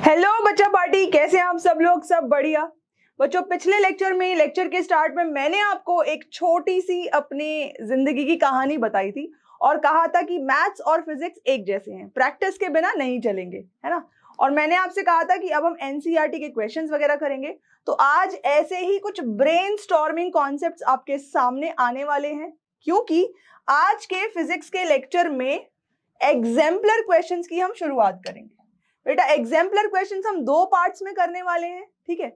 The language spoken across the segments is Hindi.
हेलो बच्चा पार्टी, कैसे हैं आप सब लोग? सब बढ़िया बच्चों। पिछले लेक्चर के स्टार्ट में मैंने आपको एक छोटी सी अपनी जिंदगी की कहानी बताई थी और कहा था कि मैथ्स और फिजिक्स एक जैसे हैं, प्रैक्टिस के बिना नहीं चलेंगे, है ना। और मैंने आपसे कहा था कि अब हम एनसीईआरटी के क्वेश्चंस वगैरह करेंगे। तो आज ऐसे ही कुछ ब्रेनस्टॉर्मिंग कॉन्सेप्ट्स आपके सामने आने वाले हैं, क्योंकि आज के फिजिक्स के लेक्चर में एग्जाम्पलर क्वेश्चंस की हम शुरुआत करेंगे। बेटा एग्जाम्पलर क्वेश्चंस हम दो पार्ट्स में करने वाले हैं, ठीक है।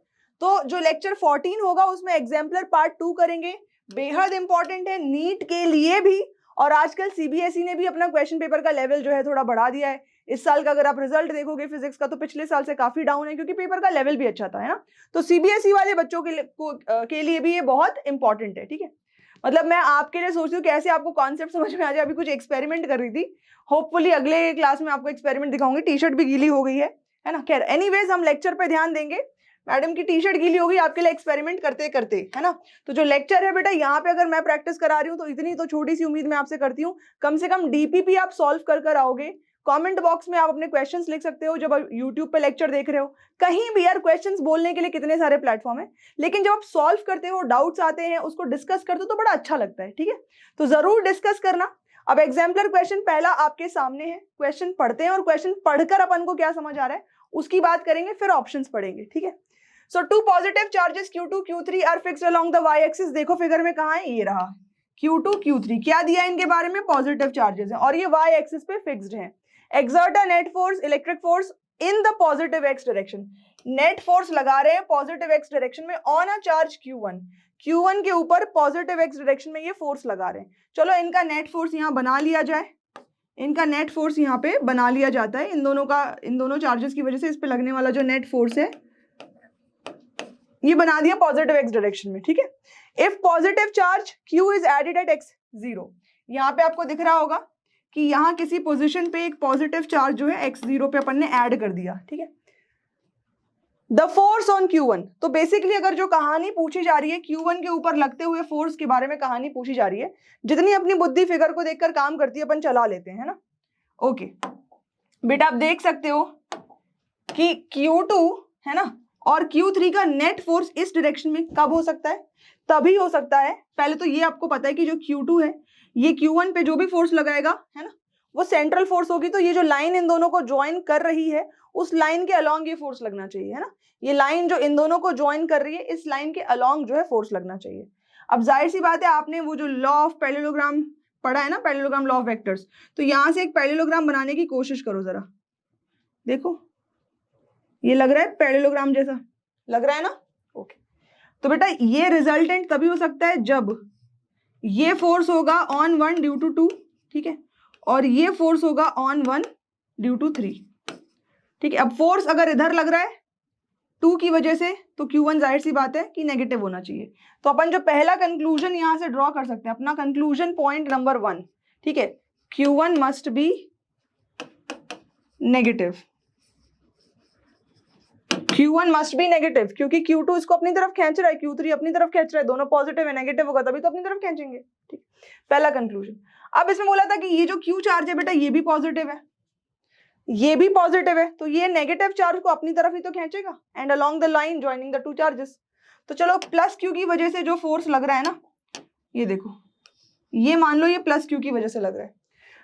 तो जो लेक्चर 14 होगा उसमें एग्जाम्पलर पार्ट 2 करेंगे, बेहद इंपॉर्टेंट है नीट के लिए भी। और आजकल सीबीएसई ने भी अपना क्वेश्चन पेपर का लेवल जो है थोड़ा बढ़ा दिया है। इस साल का अगर आप रिजल्ट देखोगे फिजिक्स का तो पिछले साल से काफी डाउन है, क्योंकि पेपर का लेवल भी अच्छा था, है ना। तो सीबीएसई वाले बच्चों के लिए भी ये बहुत इंपॉर्टेंट है, ठीक है। मतलब मैं आपके लिए सोच रही हूँ कैसे आपको कॉन्सेप्ट समझ में आ जाए। अभी कुछ एक्सपेरिमेंट कर रही थी, होपफुली अगले क्लास में आपको एक्सपेरिमेंट दिखाऊंगी। टी शर्ट भी गीली हो गई है ना। खैर एनीवेज हम लेक्चर पे ध्यान देंगे। मैडम की टी शर्ट गीली होगी आपके लिए एक्सपेरिमेंट करते करते, है ना। तो जो लेक्चर है बेटा यहाँ पे अगर मैं प्रैक्टिस करा रही हूँ तो इतनी तो छोटी सी उम्मीद मैं आपसे करती हूँ, कम से कम डीपीपी आप सॉल्व कर आओगे। कमेंट बॉक्स में आप अपने क्वेश्चंस लिख सकते हो। जब आप यूट्यूब पे लेक्चर देख रहे हो, कहीं भी यार क्वेश्चंस बोलने के लिए कितने सारे प्लेटफॉर्म है, लेकिन जब आप सॉल्व करते हो, डाउट्स आते हैं, उसको डिस्कस करते हो तो बड़ा अच्छा लगता है, ठीक है। तो जरूर डिस्कस करना। अब एग्जाम्पलर क्वेश्चन पहला आपके सामने है। क्वेश्चन पढ़ते हैं और क्वेश्चन पढ़कर अपन को क्या समझ आ रहा है उसकी बात करेंगे, फिर ऑप्शंस पढ़ेंगे, ठीक है। So two positive charges Q2 Q3 are fixed along the y axis. देखो फिगर में कहाँ है, ये रहा Q2 Q3। क्या दिया है इनके बारे में? पॉजिटिव चार्जेस हैं और ये y एक्सिस पे फिक्स्ड है। Exert a net force, electric force in the positive x direction. Net force लगा रहे हैं पॉजिटिव x डायरेक्शन में ऑन अ चार्ज Q1 के ऊपर पॉजिटिव x डायरेक्शन में ये फोर्स लगा रहे हैं। चलो इनका नेट फोर्स यहाँ बना लिया जाए। इनका नेट फोर्स यहाँ पे बना लिया जाता है। इन दोनों चार्जेस की वजह से इस पे लगने वाला जो नेट फोर्स है ये बना दिया पॉजिटिव x डायरेक्शन में, ठीक है। If positive charge Q is added at x0, यहाँ पे आपको दिख रहा होगा कि यहाँ किसी पोजीशन पे एक पॉजिटिव चार्ज जो है x0 पे अपन ने ऐड कर दिया, ठीक है। द फोर्स ऑन Q1, तो बेसिकली अगर जो कहानी पूछी जा रही है Q1 के ऊपर लगते हुए फोर्स के बारे में कहानी पूछी जा रही है, जितनी अपनी बुद्धि फिगर को देखकर काम करती है अपन चला लेते हैं, है ना। ओके बेटा आप देख सकते हो कि Q2 है ना और Q3 का नेट फोर्स इस डायरेक्शन में कब हो सकता है? तभी हो सकता है, पहले तो ये आपको पता है कि जो Q2 है ये Q1 पे जो भी फोर्स लगाएगा, है ना, वो सेंट्रल फोर्स होगी। तो ये जो लाइन इन दोनों को ज्वाइन कर रही है उस लाइन के अलोंग ये फोर्स लगना चाहिए, है ना। ये लाइन जो इन दोनों को ज्वाइन कर रही है इस लाइन के अलोंग जो है फोर्स लगना चाहिए। अब जाहिर सी बात है आपने वो जो लॉ ऑफ पैरेललोग्राम पढ़ा है ना, पैरेललोग्राम लॉ ऑफ वेक्टर्स, तो यहां से एक पैरेललोग्राम बनाने की कोशिश करो जरा। देखो ये लग रहा है पैरेललोग्राम जैसा, लग रहा है ना। ओके तो बेटा ये रिजल्टेंट तभी हो सकता है जब ये फोर्स होगा ऑन 1 ड्यू टू 2, ठीक है, और ये फोर्स होगा ऑन 1 ड्यू टू 3, ठीक है। अब फोर्स अगर इधर लग रहा है 2 की वजह से तो Q1 जाहिर सी बात है कि नेगेटिव होना चाहिए। तो अपन जो पहला कंक्लूजन यहां से ड्रॉ कर सकते हैं, अपना कंक्लूजन पॉइंट नंबर 1, ठीक है, Q1 must be negative. Q1 must be negative क्योंकि Q2 इसको अपनी तरफ खींच रहा है, Q3 अपनी तरफ खींच रहा है, दोनों पॉजिटिव है, नेगेटिव होगा तभी तो अपनी तरफ खींचेंगे, ठीक। पहला कंक्लूजन। अब इसमें बोला था कि ये जो Q चार्ज है बेटा ये भी पॉजिटिव है, ये भी पॉजिटिव है, तो ये नेगेटिव चार्ज को अपनी तरफ ही तो खींचेगा and along the line joining the two charges. तो चलो प्लस Q की वजह से जो फोर्स लग रहा है ना, ये देखो, ये मान लो ये प्लस Q की वजह से लग रहा है।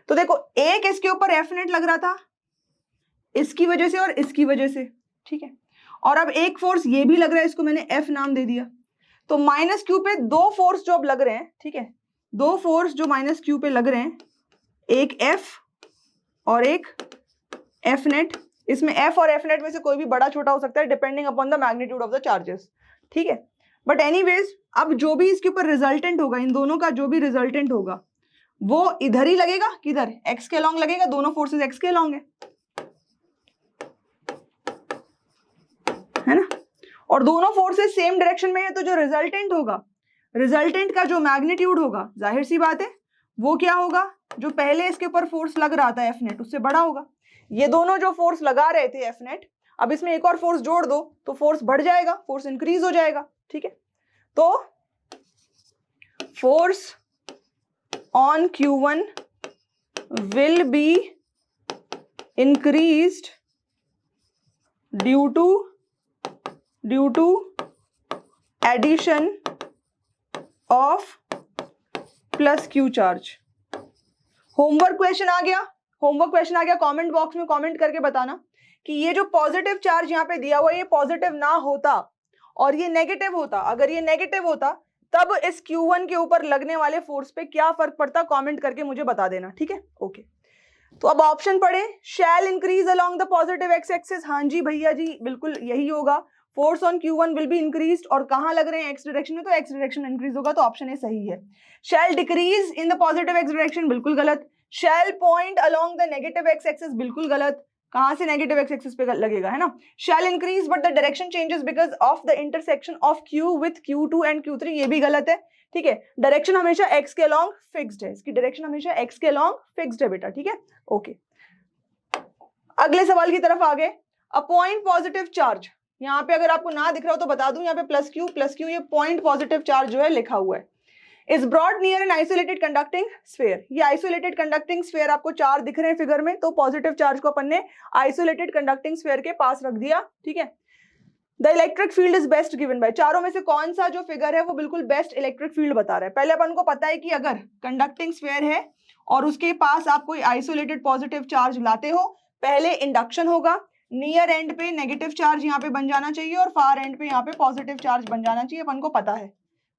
तो देखो एक इसके ऊपर F नेट लग रहा था इसकी वजह से और इसकी वजह से, ठीक है, और अब एक फोर्स ये भी लग रहा है, इसको मैंने F नाम दे दिया। तो माइनस Q पे दो फोर्स जो अब लग रहे हैं, ठीक है, दो फोर्स जो माइनस Q पे लग रहे हैं, एक F और एक F नेट। इसमें F और F नेट में से कोई भी बड़ा छोटा हो सकता है depending upon the magnitude of the charges, ठीक है। बट एनीवेज अब जो भी इसके ऊपर रिजल्टेंट होगा, इन दोनों का जो भी रिजल्टेंट होगा वो इधर ही लगेगा, किधर, x के अलोंग लगेगा, दोनों फोर्सेस x के अलोंग है ना, और दोनों फोर्सेस सेम डायरेक्शन में है, तो जो रिजल्टेंट होगा, रिजल्टेंट का जो मैग्नीट्यूड होगा जाहिर सी बात है वो क्या होगा, जो पहले इसके ऊपर फोर्स लग रहा था F नेट उससे बड़ा होगा। ये दोनों जो फोर्स लगा रहे थे F नेट, अब इसमें एक और फोर्स जोड़ दो तो फोर्स बढ़ जाएगा, फोर्स इंक्रीज हो जाएगा, ठीक है। तो force on Q1 will be increased due to addition of plus Q charge. Homework question आ गया, कमेंट बॉक्स में कमेंट करके बताना कि ये जो पॉजिटिव चार्ज यहाँ पे दिया हुआ है ये पॉजिटिव ना होता और ये नेगेटिव होता। अगर ये नेगेटिव होता तब इस Q1 के ऊपर लगने वाले फोर्स पे क्या फर्क पड़ता, कमेंट करके मुझे बता देना, ठीक है। ओके, तो अब ऑप्शन पढ़े, shall increase along the positive x axis. हाँ जी भैया जी, बिल्कुल यही होगा, force on Q1 will be increased. और कहां लग रहे हैं, एक्स डायरेक्शन में, तो एक्स डायरेक्शन इंक्रीज होगा, तो ऑप्शन ए सही है। Shall decrease in the positive x direction, बिल्कुल गलत। Shall point along the negative x axis, बिल्कुल गलत। कहां से नेगेटिव एक्स एक्सिस पे लगेगा, है ना। Shall increase but the direction changes because of the intersection of Q with Q2 and Q3, ये भी गलत है, ठीक है। डायरेक्शन हमेशा एक्स के अलोंग फिक्स्ड है, इसकी डायरेक्शन हमेशा एक्स के अलोंग फिक्स्ड है बेटा, ठीक है। ओके, अगले सवाल की तरफ आ गए। अ पॉइंट पॉजिटिव चार्ज, यहाँ पे अगर आपको ना दिख रहा हो तो बता दूं, यहाँ पे प्लस क्यू ये पॉइंट पॉजिटिव चार्ज जो है लिखा हुआ है। Is brought near an isolated conducting sphere, ये आइसोलेटेड कंडक्टिंग स्फीयर आपको चार दिख रहे हैं फिगर में, तो पॉजिटिव चार्ज को अपन ने आइसोलेटेड कंडक्टिंग स्फीयर के पास रख दिया, ठीक है। The electric field is best given by, चारों में से कौन सा जो फिगर है वो बिल्कुल बेस्ट इलेक्ट्रिक फील्ड बता रहा है। पहले अपन को पता है कि अगर कंडक्टिंग स्फीयर है और उसके पास आप कोई आइसोलेटेड पॉजिटिव चार्ज लाते हो, पहले इंडक्शन होगा, नियर एंड पे नेगेटिव चार्ज यहाँ पे बन जाना चाहिए और फार एंड पे यहाँ पे पॉजिटिव चार्ज बन जाना चाहिए, अपन को पता है,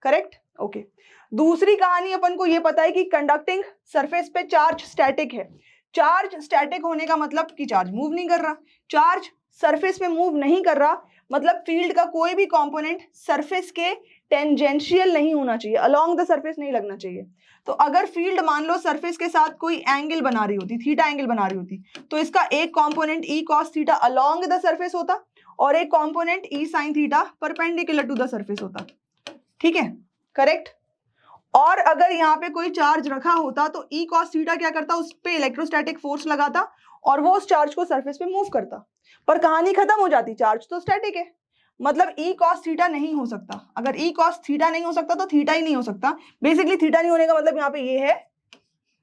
करेक्ट। ओके, दूसरी कहानी अपन को ये पता है कि कंडक्टिंग सरफेस पे चार्ज स्टैटिक है। चार्ज स्टैटिक होने का मतलब कि चार्ज मूव नहीं कर रहा, चार्ज सरफेस पे मूव नहीं कर रहा, मतलब फील्ड का कोई भी कंपोनेंट सरफेस के टेंजेंशियल नहीं होना चाहिए, अलोंग द सरफेस नहीं लगना चाहिए। तो अगर फील्ड मान लो सरफेस के साथ कोई एंगल बना रही होती, थीटा एंगल बना रही होती, तो इसका एक component E cos theta along the surface होता और एक component E sine theta perpendicular to the surface होता, ठीक है, करेक्ट। और अगर यहाँ पे कोई चार्ज रखा होता तो ई कॉस थीटा क्या करता, उस पे इलेक्ट्रोस्टैटिक फोर्स लगाता और वो उस चार्ज को सरफेस पे मूव करता, पर कहानी खत्म हो जाती, चार्ज तो स्टैटिक है, मतलब ई कॉस थीटा नहीं हो सकता। अगर ई कॉस थीटा नहीं हो सकता तो थीटा ही नहीं हो सकता। बेसिकली थीटा नहीं होने का मतलब यहाँ पे ये है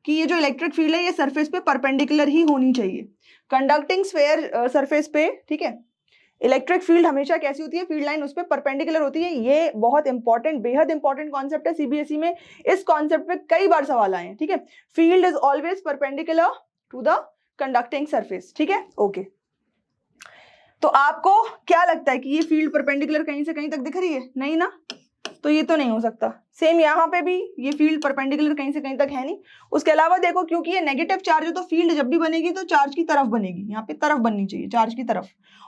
कि ये जो इलेक्ट्रिक फील्ड है ये सरफेस पे परपेंडिकुलर ही होनी चाहिए, कंडक्टिंग स्फीयर सरफेस पे, ठीक है। इलेक्ट्रिक फील्ड हमेशा कैसी होती है, फील्ड लाइन उस पर परपेंडिकुलर होती है। ये बहुत इंपॉर्टेंट, बेहद इंपॉर्टेंट कॉन्सेप्ट है, सीबीएसई में इस कॉन्सेप्ट पे कई बार सवाल आए हैं, ठीक है। Field is always perpendicular to the conducting surface, ठीक है। ओके, तो आपको क्या लगता है कि ये फील्ड परपेंडिकुलर कहीं से कहीं तक दिख रही है, नहीं ना, तो ये तो नहीं हो सकता। सेम यहाँ पे भी ये फील्ड परपेंडिकुलर कहीं से कहीं तक है नहीं। उसके अलावा देखो, क्योंकि ये नेगेटिव चार्ज है तो फील्ड जब भी बनेगी तो चार्ज की तरफ बनेगी, यहाँ पे तरफ बननी चाहिए, चार्ज की तरफ,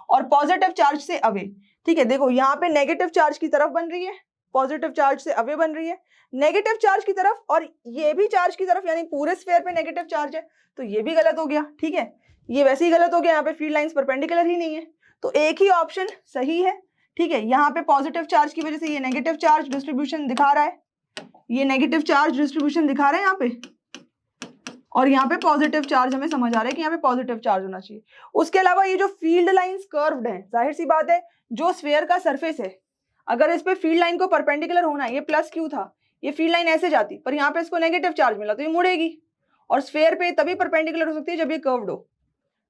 और पॉजिटिव चार्ज से अवे, ठीक है। देखो यहाँ पे नेगेटिव चार्ज की तरफ बन रही है, पॉजिटिव चार्ज से अवे बन रही है, नेगेटिव चार्ज की तरफ, और ये भी चार्ज की तरफ, यानी पूरे स्फीयर पे नेगेटिव चार्ज है, तो ये भी गलत हो गया, ठीक है। ये वैसे ही गलत हो गया, यहाँ पे फील्ड लाइंस परपेंडिकुलर ही नहीं है, तो एक ही ऑप्शन सही है, ठीक है। यहाँ पे पॉजिटिव चार्ज की वजह से ये नेगेटिव चार्ज डिस्ट्रीब्यूशन दिखा रहा है, ये नेगेटिव चार्ज डिस्ट्रीब्यूशन दिखा रहा है यहाँ पे, और यहाँ पे पॉजिटिव चार्ज हमें समझ आ रहा है कि यहाँ पे पॉजिटिव चार्ज होना चाहिए। उसके अलावा ये जो फील्ड लाइंस कर्व्ड हैं, जाहिर सी बात है जो स्फीयर का सरफेस है, अगर इस पे फील्ड लाइन को परपेंडिकुलर होना है, ये प्लस क्यू था, ये फील्ड लाइन ऐसे जाती, पर यहाँ पे इसको नेगेटिव चार्ज मिला तो ये मुड़ेगी, और स्फीयर पे तभी परपेंडिकुलर हो सकती है जब ये कर्व्ड हो,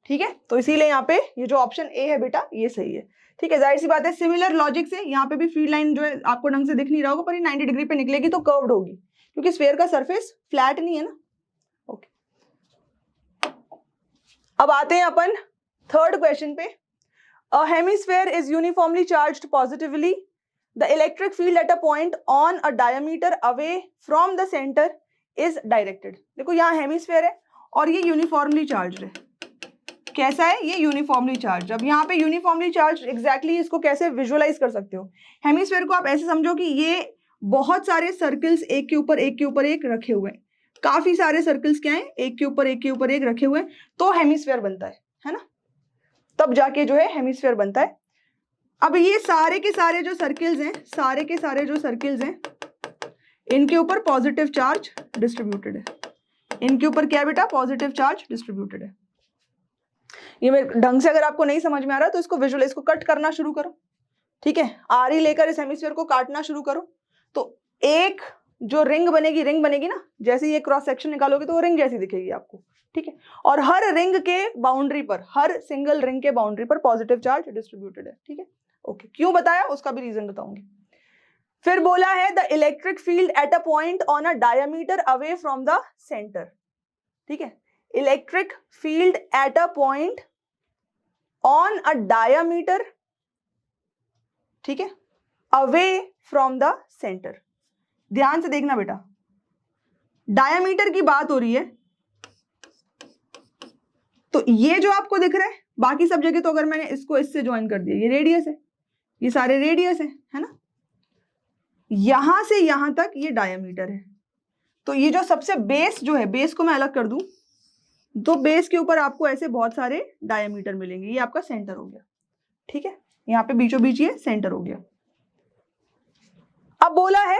ठीक है। तो इसीलिए यहाँ पे ये जो ऑप्शन ए है बेटा ये सही है, ठीक है। जाहिर सी बात है सिमिलर लॉजिक से यहाँ पे भी फील्ड लाइन जो है आपको ढंग से दिख नहीं रहा होगा, पर ये 90 डिग्री पे निकलेगी तो कर्व्ड होगी, क्योंकि स्फीयर का सरफेस फ्लैट नहीं है ना। ओके, अब आते हैं अपन थर्ड क्वेश्चन पे। अ hemisphere is uniformly charged positively, the electric field at a point on a diameter away from the centre is directed. देखो यहाँ हेमिस्फीयर है और ये यूनिफॉर्मली चार्ज है, कैसा है ये, यूनिफॉर्मली चार्ज। अब यहाँ पे यूनिफॉर्मली चार्ज एग्जैक्टली इसको कैसे विजुअलाइज कर सकते हो, हेमिस्फीयर को आप ऐसे समझो कि ये बहुत सारे सर्कल्स एक के ऊपर एक के ऊपर एक रखे हुए हैं, काफी सारे सर्कल्स क्या हैं, एक के ऊपर एक के ऊपर एक रखे हुए हैं, तो हेमिस्फीयर बनता है ना, तब जाके जो है हेमिस्फीयर बनता है। अब ये सारे के सारे जो सर्कल्स हैं, सारे के सारे जो सर्कल्स हैं, इनके ऊपर पॉजिटिव चार्ज डिस्ट्रीब्यूटेड है, इनके ऊपर क्या बेटा, पॉजिटिव चार्ज डिस्ट्रीब्यूटेड है। ये ढंग से अगर आपको नहीं समझ में आ रहा तो इसको विजुअल, इसको कट करना शुरू करो, ठीक है। आरी लेकर इस हेमिस्फीयर को काटना शुरू करो, तो एक जो रिंग बनेगी ना, जैसे ये क्रॉस सेक्शन निकालोगे तो वो रिंग जैसी दिखेगी आपको, ठीक है, और हर रिंग के बाउंड्री पर, हर सिंगल रिंग के बाउंड्री पर पॉजिटिव चार्ज डिस्ट्रीब्यूटेड है। ठीक है, ओके, क्यों बताया उसका भी रीजन बताऊंगी। फिर बोला है the electric field at a point on a diameter away from the centre. ठीक है, electric field at a point on a diameter, ठीक है, अवे फ्रॉम द सेंटर। ध्यान से देखना बेटा, डायमीटर की बात हो रही है, तो ये जो आपको दिख रहा है, बाकी सब जगह तो अगर मैंने इसको इससे ज्वाइन कर दिया, ये रेडियस है, ये सारे रेडियस है ना, यहां से यहां तक ये डायमीटर है। तो ये जो सबसे बेस जो है, बेस को मैं अलग कर दूं तो बेस के ऊपर आपको ऐसे बहुत सारे डायमीटर मिलेंगे, ये आपका सेंटर हो गया। ठीक है, यहाँ पे बीचों बीच ये सेंटर हो गया। अब बोला है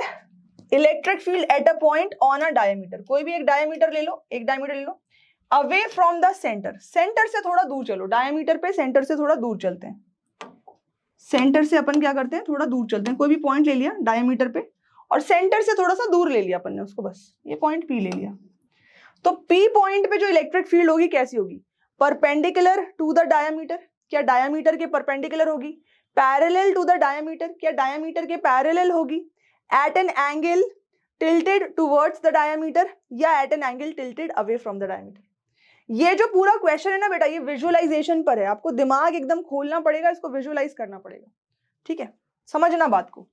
electric field at a point on a diameter, कोई भी एक डायमीटर ले लो, एक डायमीटर ले लो, away from the centre, centre से थोड़ा दूर चलो, डायमीटर पे सेंटर से थोड़ा दूर चलते हैं, सेंटर से अपन क्या करते हैं, थोड़ा दूर चलते हैं, कोई भी पॉइंट ले लिया डायमीटर पे और सेंटर से थोड़ा सा दूर ले लिया अपन ने उसको, बस ये पॉइंट पी ले लिया। तो पी पॉइंट पे जो इलेक्ट्रिक फील्ड होगी कैसी होगी, परपेंडिकुलर टू द डायमीटर, क्या डायमीटर के परपेंडिकुलर होगी, पैरेलल टू द डायमीटर, क्या डायमीटर के पैरेलल होगी, at an angle tilted towards the diameter या at an angle tilted away from the diameter. ये जो पूरा क्वेश्चन है ना बेटा, ये विजुअलाइजेशन पर है, आपको दिमाग एकदम खोलना पड़ेगा, इसको विजुअलाइज करना पड़ेगा। ठीक है, समझना बात को।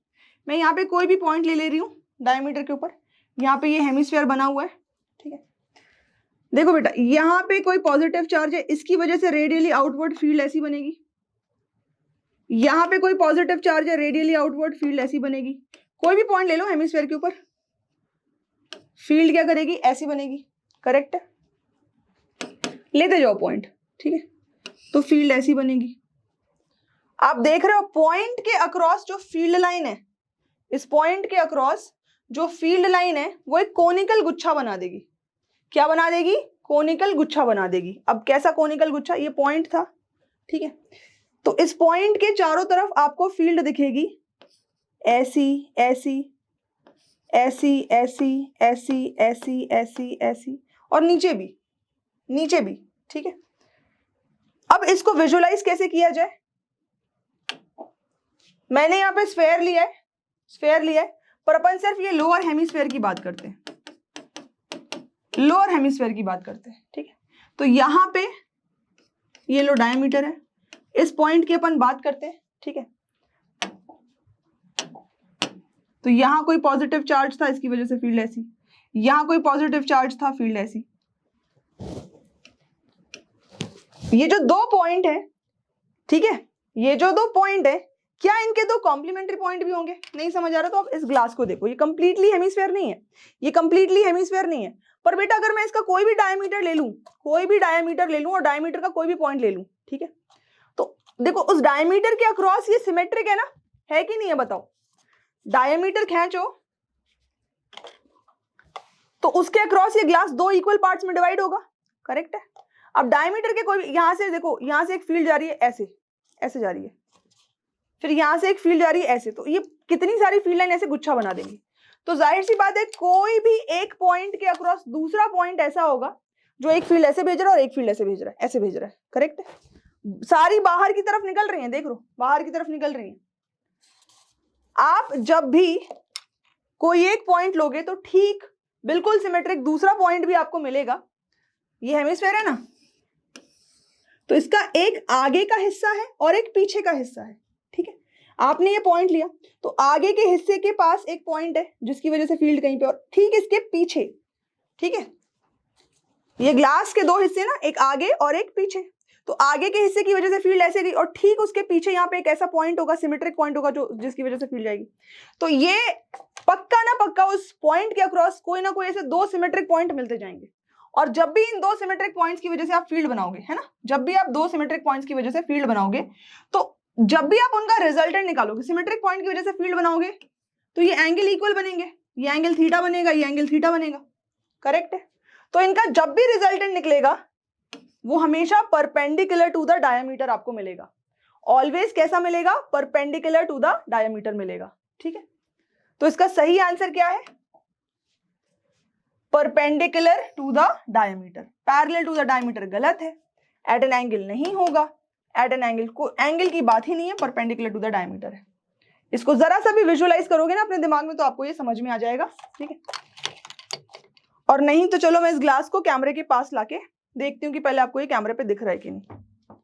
मैं यहाँ पे कोई भी पॉइंट ले रही हूँ डायमीटर के ऊपर, यहाँ पे ये हेमिस्फीयर बना हुआ है। ठीक है, देखो बेटा, यहाँ पे कोई पॉजिटिव चार्ज है, इसकी वजह से रेडियली आउटवर्ड फील्ड ऐसी बनेगी, यहाँ पे कोई पॉजिटिव चार्ज है, रेडियली आउटवर्ड फील्ड ऐसी बनेगी। कोई भी पॉइंट ले लो हेमिस्फीयर के ऊपर, फील्ड क्या करेगी, ऐसी बनेगी। करेक्ट है, लेते जाओ पॉइंट। ठीक है, तो फील्ड ऐसी बनेगी। आप देख रहे हो पॉइंट के अक्रॉस जो फील्ड लाइन है, इस पॉइंट के अक्रॉस जो फील्ड लाइन है वो एक कोनिकल गुच्छा बना देगी। क्या बना देगी, कोनिकल गुच्छा बना देगी। अब कैसा कोनिकल गुच्छा, ये पॉइंट था। ठीक है, तो इस पॉइंट के चारों तरफ आपको फील्ड दिखेगी, ऐसी ऐसी ऐसी ऐसी ऐसी ऐसी ऐसी ऐसी और नीचे भी, नीचे भी। ठीक है, अब इसको विजुअलाइज कैसे किया जाए, मैंने यहाँ पे स्फेयर लिया है, स्फेयर लिया है, पर अपन सिर्फ ये लोअर हेमिस्फीयर की बात करते हैं, लोअर हेमिस्फीयर की बात करते हैं। ठीक है, तो यहां पे ये लो डायमीटर है, इस पॉइंट की अपन बात करते हैं। ठीक है, तो यहां कोई पॉजिटिव चार्ज था, इसकी वजह से फील्ड ऐसी, यहां कोई पॉजिटिव चार्ज था, फील्ड ऐसी। ये जो दो पॉइंट है, ठीक है, ये जो दो पॉइंट है, क्या इनके दो कॉम्प्लीमेंट्री पॉइंट भी होंगे? नहीं समझ आ रहा तो आप इस ग्लास को देखो, ये कंप्लीटली हेमिस्फीयर नहीं है, ये कंप्लीटली हेमिस्फीयर नहीं है। पर बेटा अगर मैं इसका कोई भी डायमीटर ले लूं, कोई भी डायमीटर ले लूं और डायमीटर का कोई भी पॉइंट ले लूं, ठीक है, तो देखो उस डायमीटर के अक्रॉस ये सिमेट्रिक है ना, है कि नहीं है बताओ? डायमीटर खींचो तो उसके अक्रॉस ये ग्लास दो इक्वल पार्ट्स में डिवाइड होगा। करेक्ट है। अब डायमीटर के कोई, यहां से देखो, यहां से एक फील्ड जा रही है ऐसे, ऐसे जा रही है, फिर यहां से एक फील्ड जा रही है ऐसे, तो ये कितनी सारी फील्ड लाइन ऐसे गुच्छा बना देंगी। तो जाहिर सी बात है कोई भी एक पॉइंट के अक्रॉस दूसरा पॉइंट ऐसा होगा जो एक फील्ड ऐसे भेज रहा है और एक फील्ड ऐसे भेज रहा है, ऐसे भेज रहा है। करेक्ट है, सारी बाहर की तरफ निकल रही हैं, देख लो बाहर की तरफ निकल रही हैं। आप जब भी कोई एक पॉइंट लोगे तो ठीक बिल्कुल सिमेट्रिक दूसरा पॉइंट भी आपको मिलेगा। ये हेमिस्फीयर है ना, तो इसका एक आगे का हिस्सा है और एक पीछे का हिस्सा है। ठीक है, आपने ये पॉइंट लिया तो आगे के हिस्से के पास एक पॉइंट है जिसकी वजह से फील्ड कहीं पे, और ठीक इसके पीछे, ठीक है, ये ग्लास के दो हिस्से ना, एक आगे और एक पीछे, तो आगे के हिस्से की वजह से फील्ड ऐसे गई और ठीक उसके पीछे यहाँ पे एक ऐसा पॉइंट होगा, सिमेट्रिक पॉइंट होगा, जो जिसकी वजह से फील्ड जाएगी। तो ये पक्का ना पक्का उस पॉइंट के अक्रॉस कोई ना कोई ऐसे दो सिमेट्रिक पॉइंट मिलते जाएंगे, और जब भी इन दो सिमेट्रिक पॉइंट्स की वजह से आप फील्ड बनाओगे, है ना, जब भी आप दो सिमेट्रिक पॉइंट्स की वजह से फील्ड बनाओगे, तो जब भी आप उनका रिजल्टेंट निकालोगे, सिमेट्रिक पॉइंट की वजह से फील्ड बनाओगे, तो ये एंगल इक्वल बनेंगे, ये एंगल थीटा बनेगा, ये एंगल थीटा बनेगा। करेक्ट है, तो इनका जब भी रिजल्टेंट निकलेगा वो हमेशा परपेंडिकुलर टू द डायमीटर आपको मिलेगा। ऑलवेज कैसा मिलेगा? परपेंडिकुलर टू द डायमीटर मिलेगा। ठीक है, तो इसका सही आंसर क्या है? Perpendicular to the diameter. Parallel to the diameter गलत है, एट एन एंगल नहीं होगा, एट एन एंगल को एंगल की बात ही नहीं है, परपेंडिकुलर टू द डायमीटर है। इसको जरा सा भी विजुअलाइज करोगे ना अपने दिमाग में तो आपको ये समझ में आ जाएगा, ठीक है। और नहीं तो चलो मैं इस ग्लास को कैमरे के पास लाके देखती हूँ कि पहले आपको ये कैमरे पे दिख रहा है कि नहीं।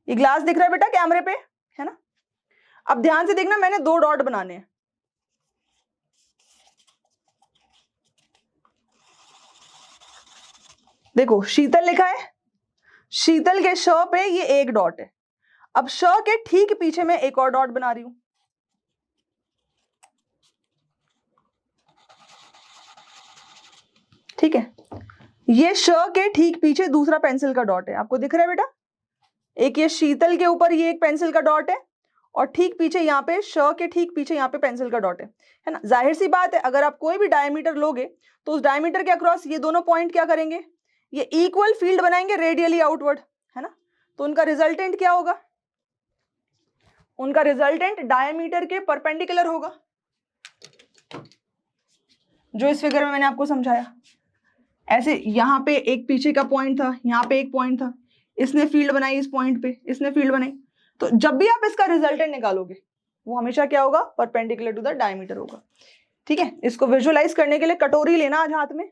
ये ग्लास दिख रहा है बेटा कैमरे पे, है ना। अब ध्यान से देखना, मैंने 2 डॉट बनाने हैं। देखो शीतल लिखा है, शीतल के श पे ये 1 डॉट है। अब श के ठीक पीछे मैं एक और डॉट बना रही हूं, ठीक है। ये श के ठीक पीछे दूसरा पेंसिल का डॉट है, आपको दिख रहा है बेटा। एक ये शीतल के ऊपर ये एक पेंसिल का डॉट है और ठीक पीछे यहाँ पे श के ठीक पीछे यहाँ पे पेंसिल का डॉट है ना। जाहिर सी बात है, अगर आप कोई भी डायमीटर लोगे तो उस डायमीटर के अक्रॉस ये दोनों पॉइंट क्या करेंगे, ये इक्वल फील्ड बनाएंगे रेडियली आउटवर्ड, है ना। तो उनका रिजल्टेंट क्या होगा, उनका रिजल्टेंट डायमीटर के परपेंडिकुलर होगा, जो इस फिगर में मैंने आपको समझाया। ऐसे यहाँ पे एक पीछे का पॉइंट था, यहाँ पे एक पॉइंट था, इसने फील्ड बनाई इस पॉइंट पे, इसने फील्ड बनाई। तो जब भी आप इसका रिजल्टेंट निकालोगे वो हमेशा क्या होगा, परपेंडिकुलर टू द डायमीटर होगा, ठीक है। इसको विजुअलाइज करने के लिए कटोरी लेना, आज हाथ में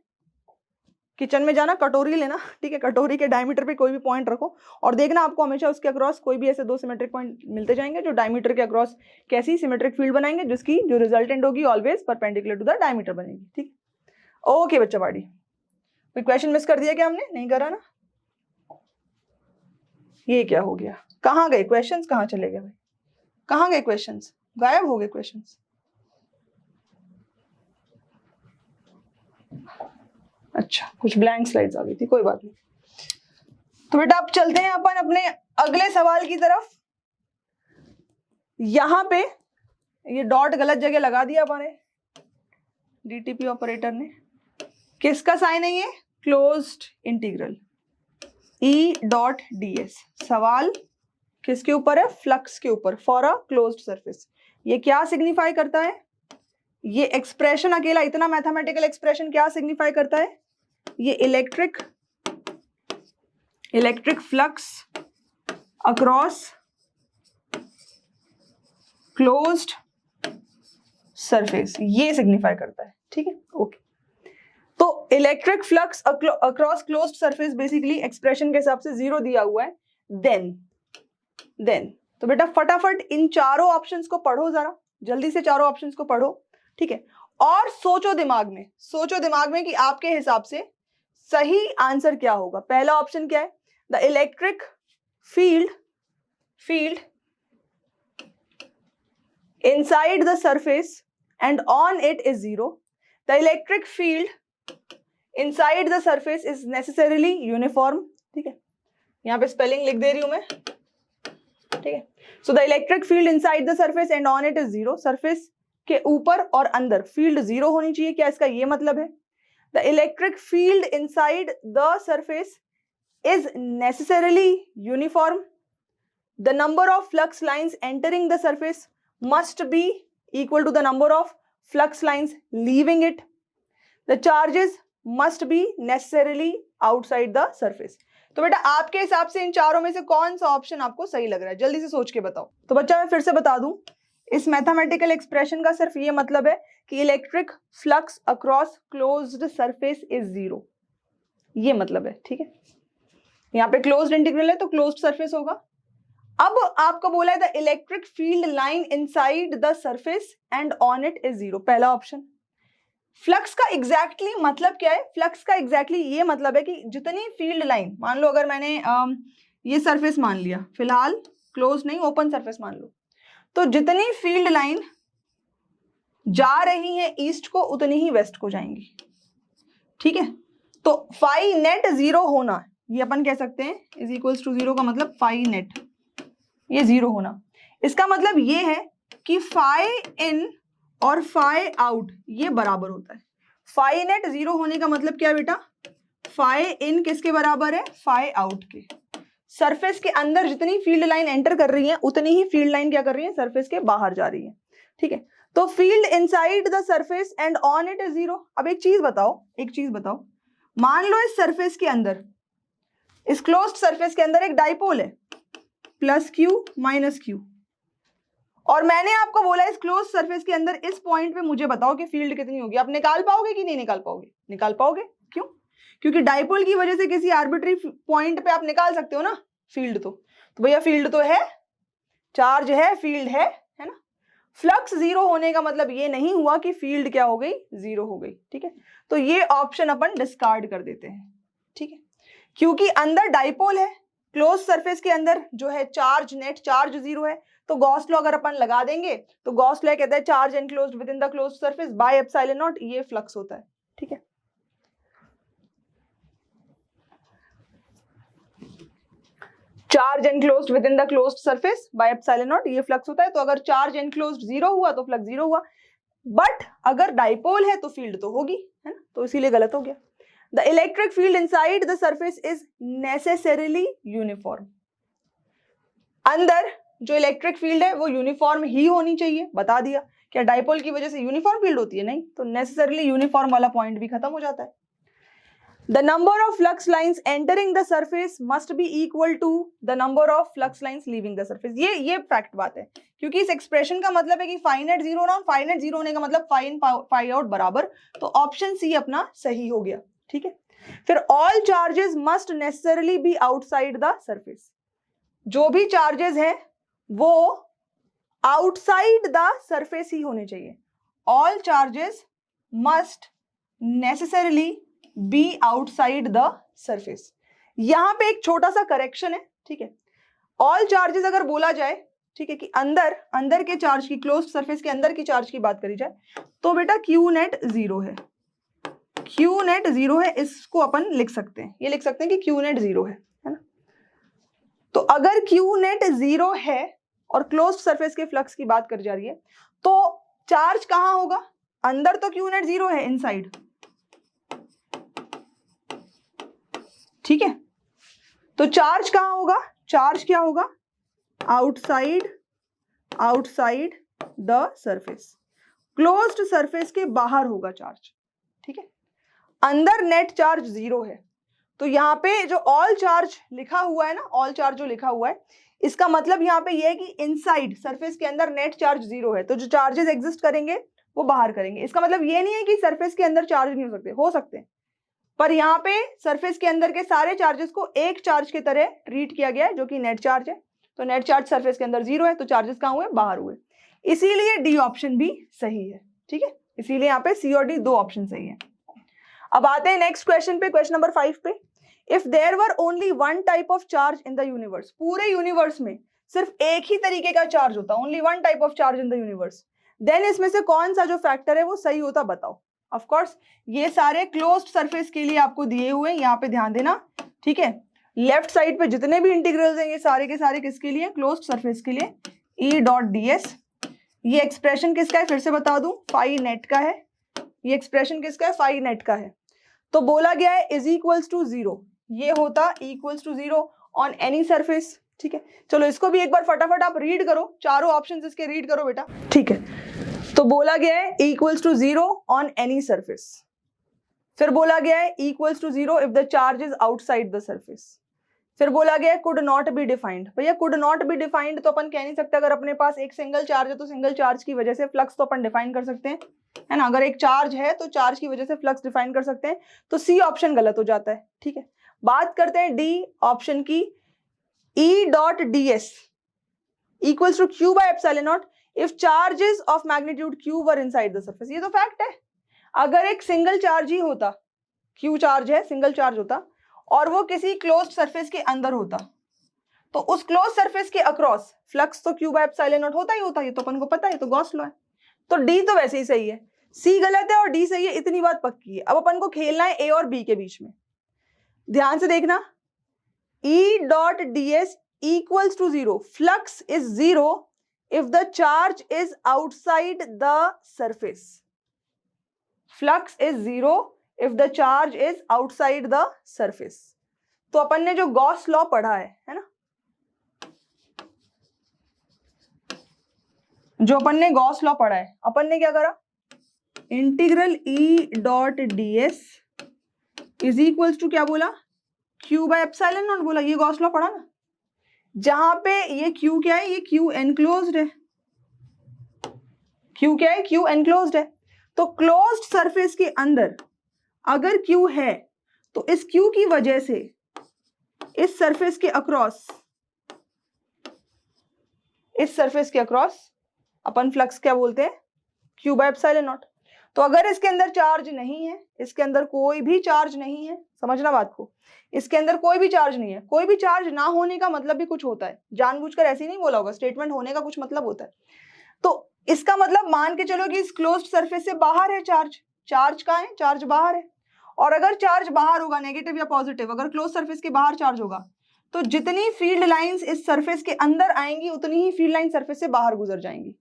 किचन में जाना, कटोरी लेना, ठीक है। कटोरी के डायमीटर पे कोई भी पॉइंट रखो और देखना आपको हमेशा उसके अक्रॉस कोई भी ऐसे 2 सिमेट्रिक पॉइंट मिलते जाएंगे जो डायमीटर के अक्रॉस कैसी सिमेट्रिक फील्ड बनाएंगे, जिसकी जो रिजल्टेंट होगी always perpendicular to the diameter बनेगी, ठीक। ओके बच्चा बाड़ी, कोई क्वेश्चन मिस कर दिया क्या हमने, नहीं करा ना। ये क्या हो गया, कहाँ गए क्वेश्चंस, कहाँ चले गए भाई, कहाँ गए क्वेश्चंस, गायब हो गए क्वेश्चंस। अच्छा कुछ ब्लैंक स्लाइड्स आ गई थी, कोई बात नहीं। तो बेटा अब चलते हैं अपन अपने अगले सवाल की तरफ। यहां पे ये डॉट गलत जगह लगा दिया हमारे डीटीपी ऑपरेटर ने। किसका साइन है ये, closed integral E dot ds। सवाल किसके ऊपर है, फ्लक्स के ऊपर, फॉर अ क्लोज्ड सरफेस। ये क्या सिग्निफाई करता है, ये एक्सप्रेशन अकेला, इतना मैथमेटिकल एक्सप्रेशन क्या सिग्निफाई करता है, ये electric flux across closed surface, ये सिग्निफाई करता है, ठीक है। ओके, तो electric flux across closed surface basically expression के हिसाब से 0 दिया हुआ है। देन तो बेटा फटाफट इन चारों ऑप्शंस को पढ़ो, जरा जल्दी से चारों ऑप्शंस को पढ़ो, ठीक है। और सोचो दिमाग में कि आपके हिसाब से सही आंसर क्या होगा। पहला ऑप्शन क्या है, the electric field inside the surface and on it is 0. The electric field inside the surface is necessarily uniform, ठीक है। यहाँ पे स्पेलिंग लिख दे रही हूं मैं, ठीक है। So the electric field inside the surface and on it is 0. Surface के ऊपर और अंदर फील्ड 0 होनी चाहिए, क्या इसका ये मतलब है। The electric field inside the surface is necessarily uniform. The number of flux lines entering the surface must be equal to the number of flux lines leaving it. The charges must be necessarily outside the surface. तो बेटा आपके हिसाब से इन चारों में से कौन सा ऑप्शन आपको सही लग रहा है, जल्दी से सोच के बताओ। तो बच्चा मैं फिर से बता दूं, इस मैथमेटिकल एक्सप्रेशन का सिर्फ ये मतलब है कि electric flux across closed surface is 0, ये मतलब है, ठीक है। यहाँ पे क्लोज्ड इंटीग्रल है तो क्लोज्ड सरफेस होगा। अब आपको बोला है the electric field line inside the surface and on it is 0, पहला ऑप्शन। फ्लक्स का एग्जैक्टली मतलब क्या है, फ्लक्स का एग्जैक्टली ये मतलब है कि जितनी फील्ड लाइन, मान लो अगर मैंने ये सरफेस मान लिया, फिलहाल क्लोज नहीं ओपन सरफेस मान लो, तो जितनी फील्ड लाइन जा रही है ईस्ट को उतनी ही वेस्ट को जाएंगी, ठीक है। तो फाई नेट 0 होना, ये अपन कह सकते हैं इज इक्वल्स टू 0 का मतलब फाई नेट ये 0 होना। इसका मतलब ये है कि फाई इन और फाई आउट ये बराबर होता है। फाई नेट 0 होने का मतलब क्या है बेटा, फाई इन किसके बराबर है, फाई आउट के। सरफेस के अंदर जितनी फील्ड लाइन एंटर कर रही है उतनी ही फील्ड लाइन क्या कर रही है, सरफेस के बाहर जा रही है, ठीक है। तो field inside the surface and on it is 0। अब एक चीज बताओ, मान लो इस सरफेस के अंदर, इस क्लोज्ड सरफेस के अंदर एक डाइपोल है, प्लस क्यू माइनस क्यू, और मैंने आपको बोला इस क्लोज सरफेस के अंदर इस पॉइंट पे मुझे बताओ कि फील्ड कितनी होगी। आप निकाल पाओगे कि नहीं निकाल पाओगे? निकाल पाओगे। क्यों? क्योंकि डाइपोल की वजह से किसी आर्बिट्री पॉइंट पे आप निकाल सकते हो ना फील्ड। तो भैया फील्ड तो है, चार्ज है, फील्ड है ना। फ्लक्स जीरो होने का मतलब ये नहीं हुआ कि फील्ड क्या हो गई? जीरो हो गई। ठीक है, तो ये ऑप्शन अपन डिस्कार्ड कर देते हैं। ठीक है, क्योंकि अंदर डाइपोल है, क्लोज सरफेस के अंदर जो है चार्ज, नेट चार्ज जीरो है, तो गॉस लॉ अगर अपन लगा देंगे तो गॉस लॉ कहता है charge enclosed with in the closed surface by epsilon not, ये फ्लक्स होता है। ठीक है, charge enclosed with in the closed surface by epsilon not, ये फ्लक्स होता है। तो अगर चार्ज एनक्लोज्ड जीरो हुआ तो फ्लक्स जीरो हुआ, बट अगर डाइपोल है तो फील्ड तो होगी, है ना, तो इसीलिए गलत हो गया। The electric field inside the surface is necessarily uniform. अंदर जो इलेक्ट्रिक फील्ड है वो यूनिफॉर्म ही होनी चाहिए, बता दिया। क्या डाइपोल की वजह से यूनिफॉर्म फील्ड होती है? नहीं, तो नेसेसरली यूनिफॉर्म वाला पॉइंट भी खत्म हो जाता है। The number of flux lines entering the surface must be equal to the number of flux lines leaving the surface. ये फैक्ट बात है, क्योंकि इस एक्सप्रेशन का मतलब है कि फाइनाइट जीरो ना, फाइनाइट जीरो होने का मतलब फाइन पाई आउट बराबर, तो ऑप्शन सी अपना सही हो गया। ठीक है, फिर all charges must necessarily be outside the surface. जो भी चार्जेस हैं वो आउटसाइड द सरफेस ही होने चाहिए। All charges must necessarily be outside the surface. यहां पे एक छोटा सा करेक्शन है। ठीक है, ऑल चार्जेस अगर बोला जाए, ठीक है, कि अंदर के चार्ज की, क्लोज्ड सरफेस के अंदर की चार्ज की बात करी जाए, तो बेटा क्यू नेट जीरो है। क्यू नेट जीरो है, इसको अपन लिख सकते हैं, ये लिख सकते हैं कि क्यू नेट जीरो है ना। तो अगर क्यू नेट जीरो है और क्लोज्ड सरफेस के फ्लक्स की बात करी जा रही है, तो चार्ज कहां होगा? अंदर तो क्यू नेट जीरो है, इनसाइड। ठीक है, तो चार्ज कहां होगा? चार्ज क्या होगा? Outside the surface, closed surface के बाहर होगा चार्ज। ठीक है, अंदर नेट चार्ज जीरो है, तो यहाँ पे जो ऑल चार्ज लिखा हुआ है ना, ऑल चार्ज जो लिखा हुआ है, इसका मतलब यहाँ पे ये है कि इनसाइड सरफेस के अंदर नेट चार्ज जीरो है, तो जो चार्जेस एग्जिस्ट करेंगे वो बाहर करेंगे। इसका मतलब ये नहीं है कि सरफेस के अंदर चार्ज नहीं हो सकते, पर यहाँ पे सरफेस के अंदर के सारे चार्जेस को एक चार्ज की तरह ट्रीट किया गया है, जो कि नेट चार्ज है। तो नेट चार्ज सरफेस के अंदर जीरो है, तो चार्जेस कहाँ हुए? बाहर हुए, इसीलिए डी ऑप्शन भी सही है। ठीक है, इसीलिए यहाँ पे सी और डी दो ऑप्शन सही है। अब आते हैं नेक्स्ट क्वेश्चन पे, क्वेश्चन नंबर 5 पे। If there were only one type of charge in the universe, पूरे यूनिवर्स में सिर्फ एक ही तरीके का चार्ज होता, only one type of charge in the universe, then इसमें से कौन सा जो फैक्टर है वो सही होता, बताओ। ऑफ कोर्स ये सारे क्लोज्ड सरफेस के लिए आपको दिए हुए, यहाँ पे ध्यान देना। ठीक है, लेफ्ट साइड पे जितने भी इंटीग्रल्स हैं ये सारे के सारे किसके लिए? क्लोज्ड सरफेस के लिए। ई डॉट डी एस, ये एक्सप्रेशन किसका है? फिर से बता दूं, फाई नेट का है। ये एक्सप्रेशन किसका है? फाई नेट का है। तो बोला गया है इज इक्वल्स टू जीरो, ये होता equals to zero on any surface. ठीक है, चलो इसको भी एक बार फटाफट आप रीड करो, चारों ऑप्शंस इसके रीड करो बेटा। ठीक है, तो बोला गया है equals to zero on any surface, फिर बोला गया है equals to zero if the charge is outside the surface, फिर बोला गया है कुड नॉट बी डिफाइंड। भैया कुड नॉट बी डिफाइंड तो अपन कह नहीं सकते, अगर अपने पास एक सिंगल चार्ज है तो सिंगल चार्ज की वजह से फ्लक्स तो अपन डिफाइन कर सकते हैं, है ना। अगर एक चार्ज है तो चार्ज की वजह से फ्लक्स डिफाइन कर सकते हैं, तो सी ऑप्शन गलत हो जाता है। ठीक है, बात करते हैं डी ऑप्शन की। E dot d s equals to Q by epsilon naught if charges of magnitude Q were inside the surface. ये तो फैक्ट है, अगर एक सिंगल चार्ज ही होता, क्यू चार्ज है, सिंगल चार्ज होता और वो किसी क्लोज्ड सरफेस के अंदर होता, तो उस क्लोज सरफेस के अक्रॉस फ्लक्स तो क्यू बाय एप्सिलॉन नॉट होता ही होता, ये तो अपन को पता है, तो गॉस लॉ है। तो डी तो वैसे ही सही है, सी गलत है और डी सही है, इतनी बात पक्की है। अब अपन को खेलना है ए और बी के बीच में, ध्यान से देखना। E dot d s equals to zero, flux is zero if the charge is outside the surface. Flux is zero if the charge is outside the surface. तो अपन ने जो गॉस लॉ पढ़ा है ना, जो अपन ने गॉस लॉ पढ़ा है, अपन ने क्या करा, integral E dot d s is equals to क्या बोला, Q बाय एप्सिलॉन नॉट बोला, ये गॉस लॉ पढ़ा ना, जहां पे ये Q क्या है, ये Q एनक्लोज्ड है, Q क्या है, Q एनक्लोज्ड है। तो क्लोज्ड सरफेस के अंदर अगर Q है तो इस Q की वजह से इस सरफेस के अक्रॉस, इस सरफेस के अक्रॉस अपन फ्लक्स क्या बोलते हैं, Q बाय एप्सिलॉन नॉट। तो अगर इसके अंदर चार्ज नहीं है, इसके अंदर कोई भी चार्ज नहीं है, समझना बात को, इसके अंदर कोई भी चार्ज नहीं है, कोई भी चार्ज ना होने का मतलब भी कुछ होता है, जानबूझकर ऐसे ही नहीं बोला होगा, स्टेटमेंट होने का कुछ मतलब होता है। तो इसका मतलब मान के चलो कि इस क्लोज्ड सरफेस से बाहर है चार्ज, चार्ज कहाँ है, चार्ज बाहर है। और अगर चार्ज बाहर होगा, नेगेटिव या पॉजिटिव, अगर क्लोज सरफेस के बाहर चार्ज होगा तो जितनी फील्ड लाइंस इस सरफेस के अंदर आएंगी उतनी ही फील्ड लाइन सरफेस से बाहर गुजर जाएंगी,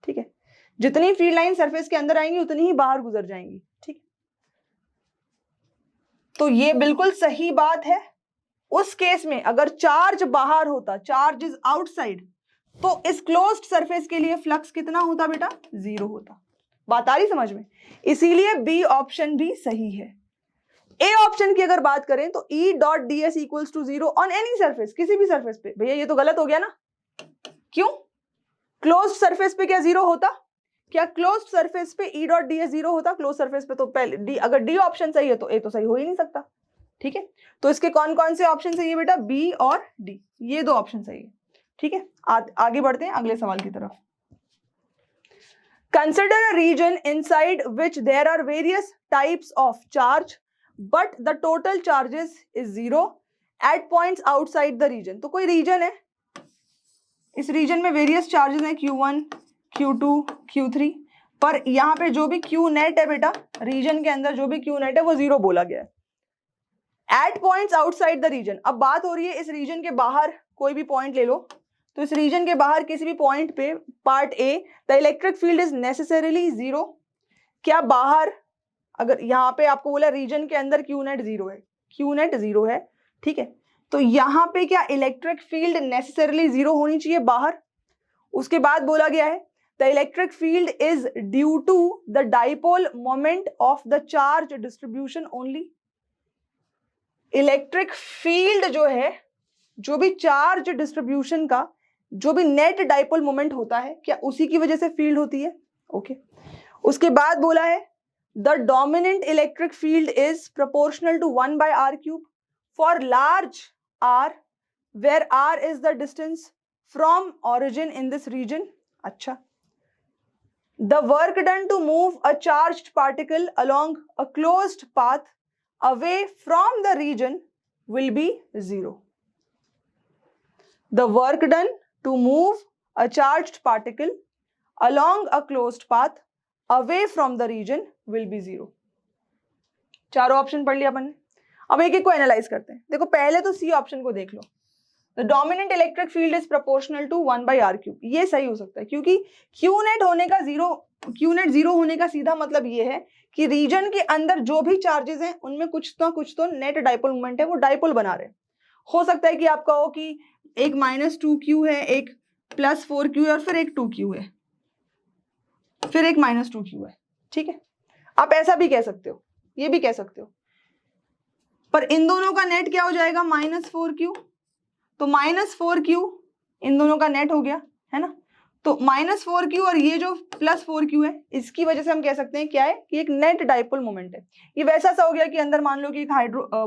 ठीक है, जितनी फील्ड लाइन सरफेस के अंदर आएंगी उतनी ही बाहर गुजर जाएंगी, ठीक है। तो ये बिल्कुल सही बात है। उस केस में अगर चार्ज बाहर होता, चार्ज इज आउटसाइड, तो इस क्लोज्ड सरफेस के लिए फ्लक्स कितना होता बेटा, 0 होता। बात आ रही समझ में, इसीलिए बी ऑप्शन भी सही है। ए ऑप्शन की अगर बात करें तो E dot d s equals to 0 on any surface, किसी भी सरफेस पे। भैया ये तो गलत हो गया ना, क्यों, क्लोज्ड सरफेस पे क्या 0 होता, क्या क्लोज्ड सरफेस पे E डॉट डी एस 0 होता, क्लोज सरफेस पे तो पहले डी, अगर डी ऑप्शन सही है तो ए तो सही हो ही नहीं सकता, ठीक है। तो इसके कौन कौन से ऑप्शन सही है बेटा, बी और डी, ये दो ऑप्शन सही है, ठीक है। आगे बढ़ते हैं अगले सवाल की तरफ। Consider a region inside which there are various types of charge, but the total charges is 0 at points outside the region। तो कोई रीजन है, इस रीजन में वेरियस चार्जेस हैं Q1, Q2, Q3, पर यहाँ पे जो भी Q नेट है बेटा, रीजन के अंदर जो भी Q नेट है वो 0 बोला गया है। At points outside the region, अब बात हो रही है इस रीजन के बाहर कोई भी पॉइंट ले लो, तो इस रीजन के बाहर किसी भी पॉइंट पे, part A, the electric field is necessarily 0। क्या बाहर, अगर यहाँ पे आपको बोला रीजन के अंदर Q नेट 0 है, Q नेट 0 है, ठीक है, तो यहाँ पे क्या इलेक्ट्रिक फील्ड नेसेसरीली 0 होनी चाहिए बाहर। उसके बाद बोला गया है the electric field is due to the dipole moment of the charge distribution only. Electric field जो है, जो भी चार्ज डिस्ट्रीब्यूशन का जो भी नेट डाइपोल मोमेंट होता है, क्या उसी की वजह से फील्ड होती है, ओके। उसके बाद बोला है the dominant electric field is proportional to 1 by r³ for large r where r is the distance from origin in this region। अच्छा, the work done to move a charged particle along a closed path away from the region will be 0। The work done to move a charged particle along a closed path away from the region will be 0। चारों ऑप्शन पढ़ लिया अपन ने, अब एक एक को एनालाइज करते हैं। देखो पहले तो सी ऑप्शन को देख लो, the dominant electric field is proportional to 1 by r³। ये सही हो सकता है क्योंकि Q नेट होने का 0 होने का सीधा मतलब ये है कि रीजन के अंदर जो भी चार्जेस हैं उनमें कुछ तो नेट डाइपोल मोमेंट है, वो डाइपोल बना रहे हैं। हो सकता है कि आप कहो कि एक -2Q है, एक +4Q है और फिर एक 2Q है, फिर एक -2Q है, ठीक है। आप ऐसा भी कह सकते हो, ये भी कह सकते हो, पर इन दोनों का नेट क्या हो जाएगा, -4Q। तो -4Q इन दोनों का नेट हो गया, है ना। तो -4Q और ये जो +4Q है, इसकी वजह से हम कह सकते हैं क्या है कि एक नेट डाइपोल मोमेंट है। ये वैसा सा हो गया कि अंदर मान लो कि एक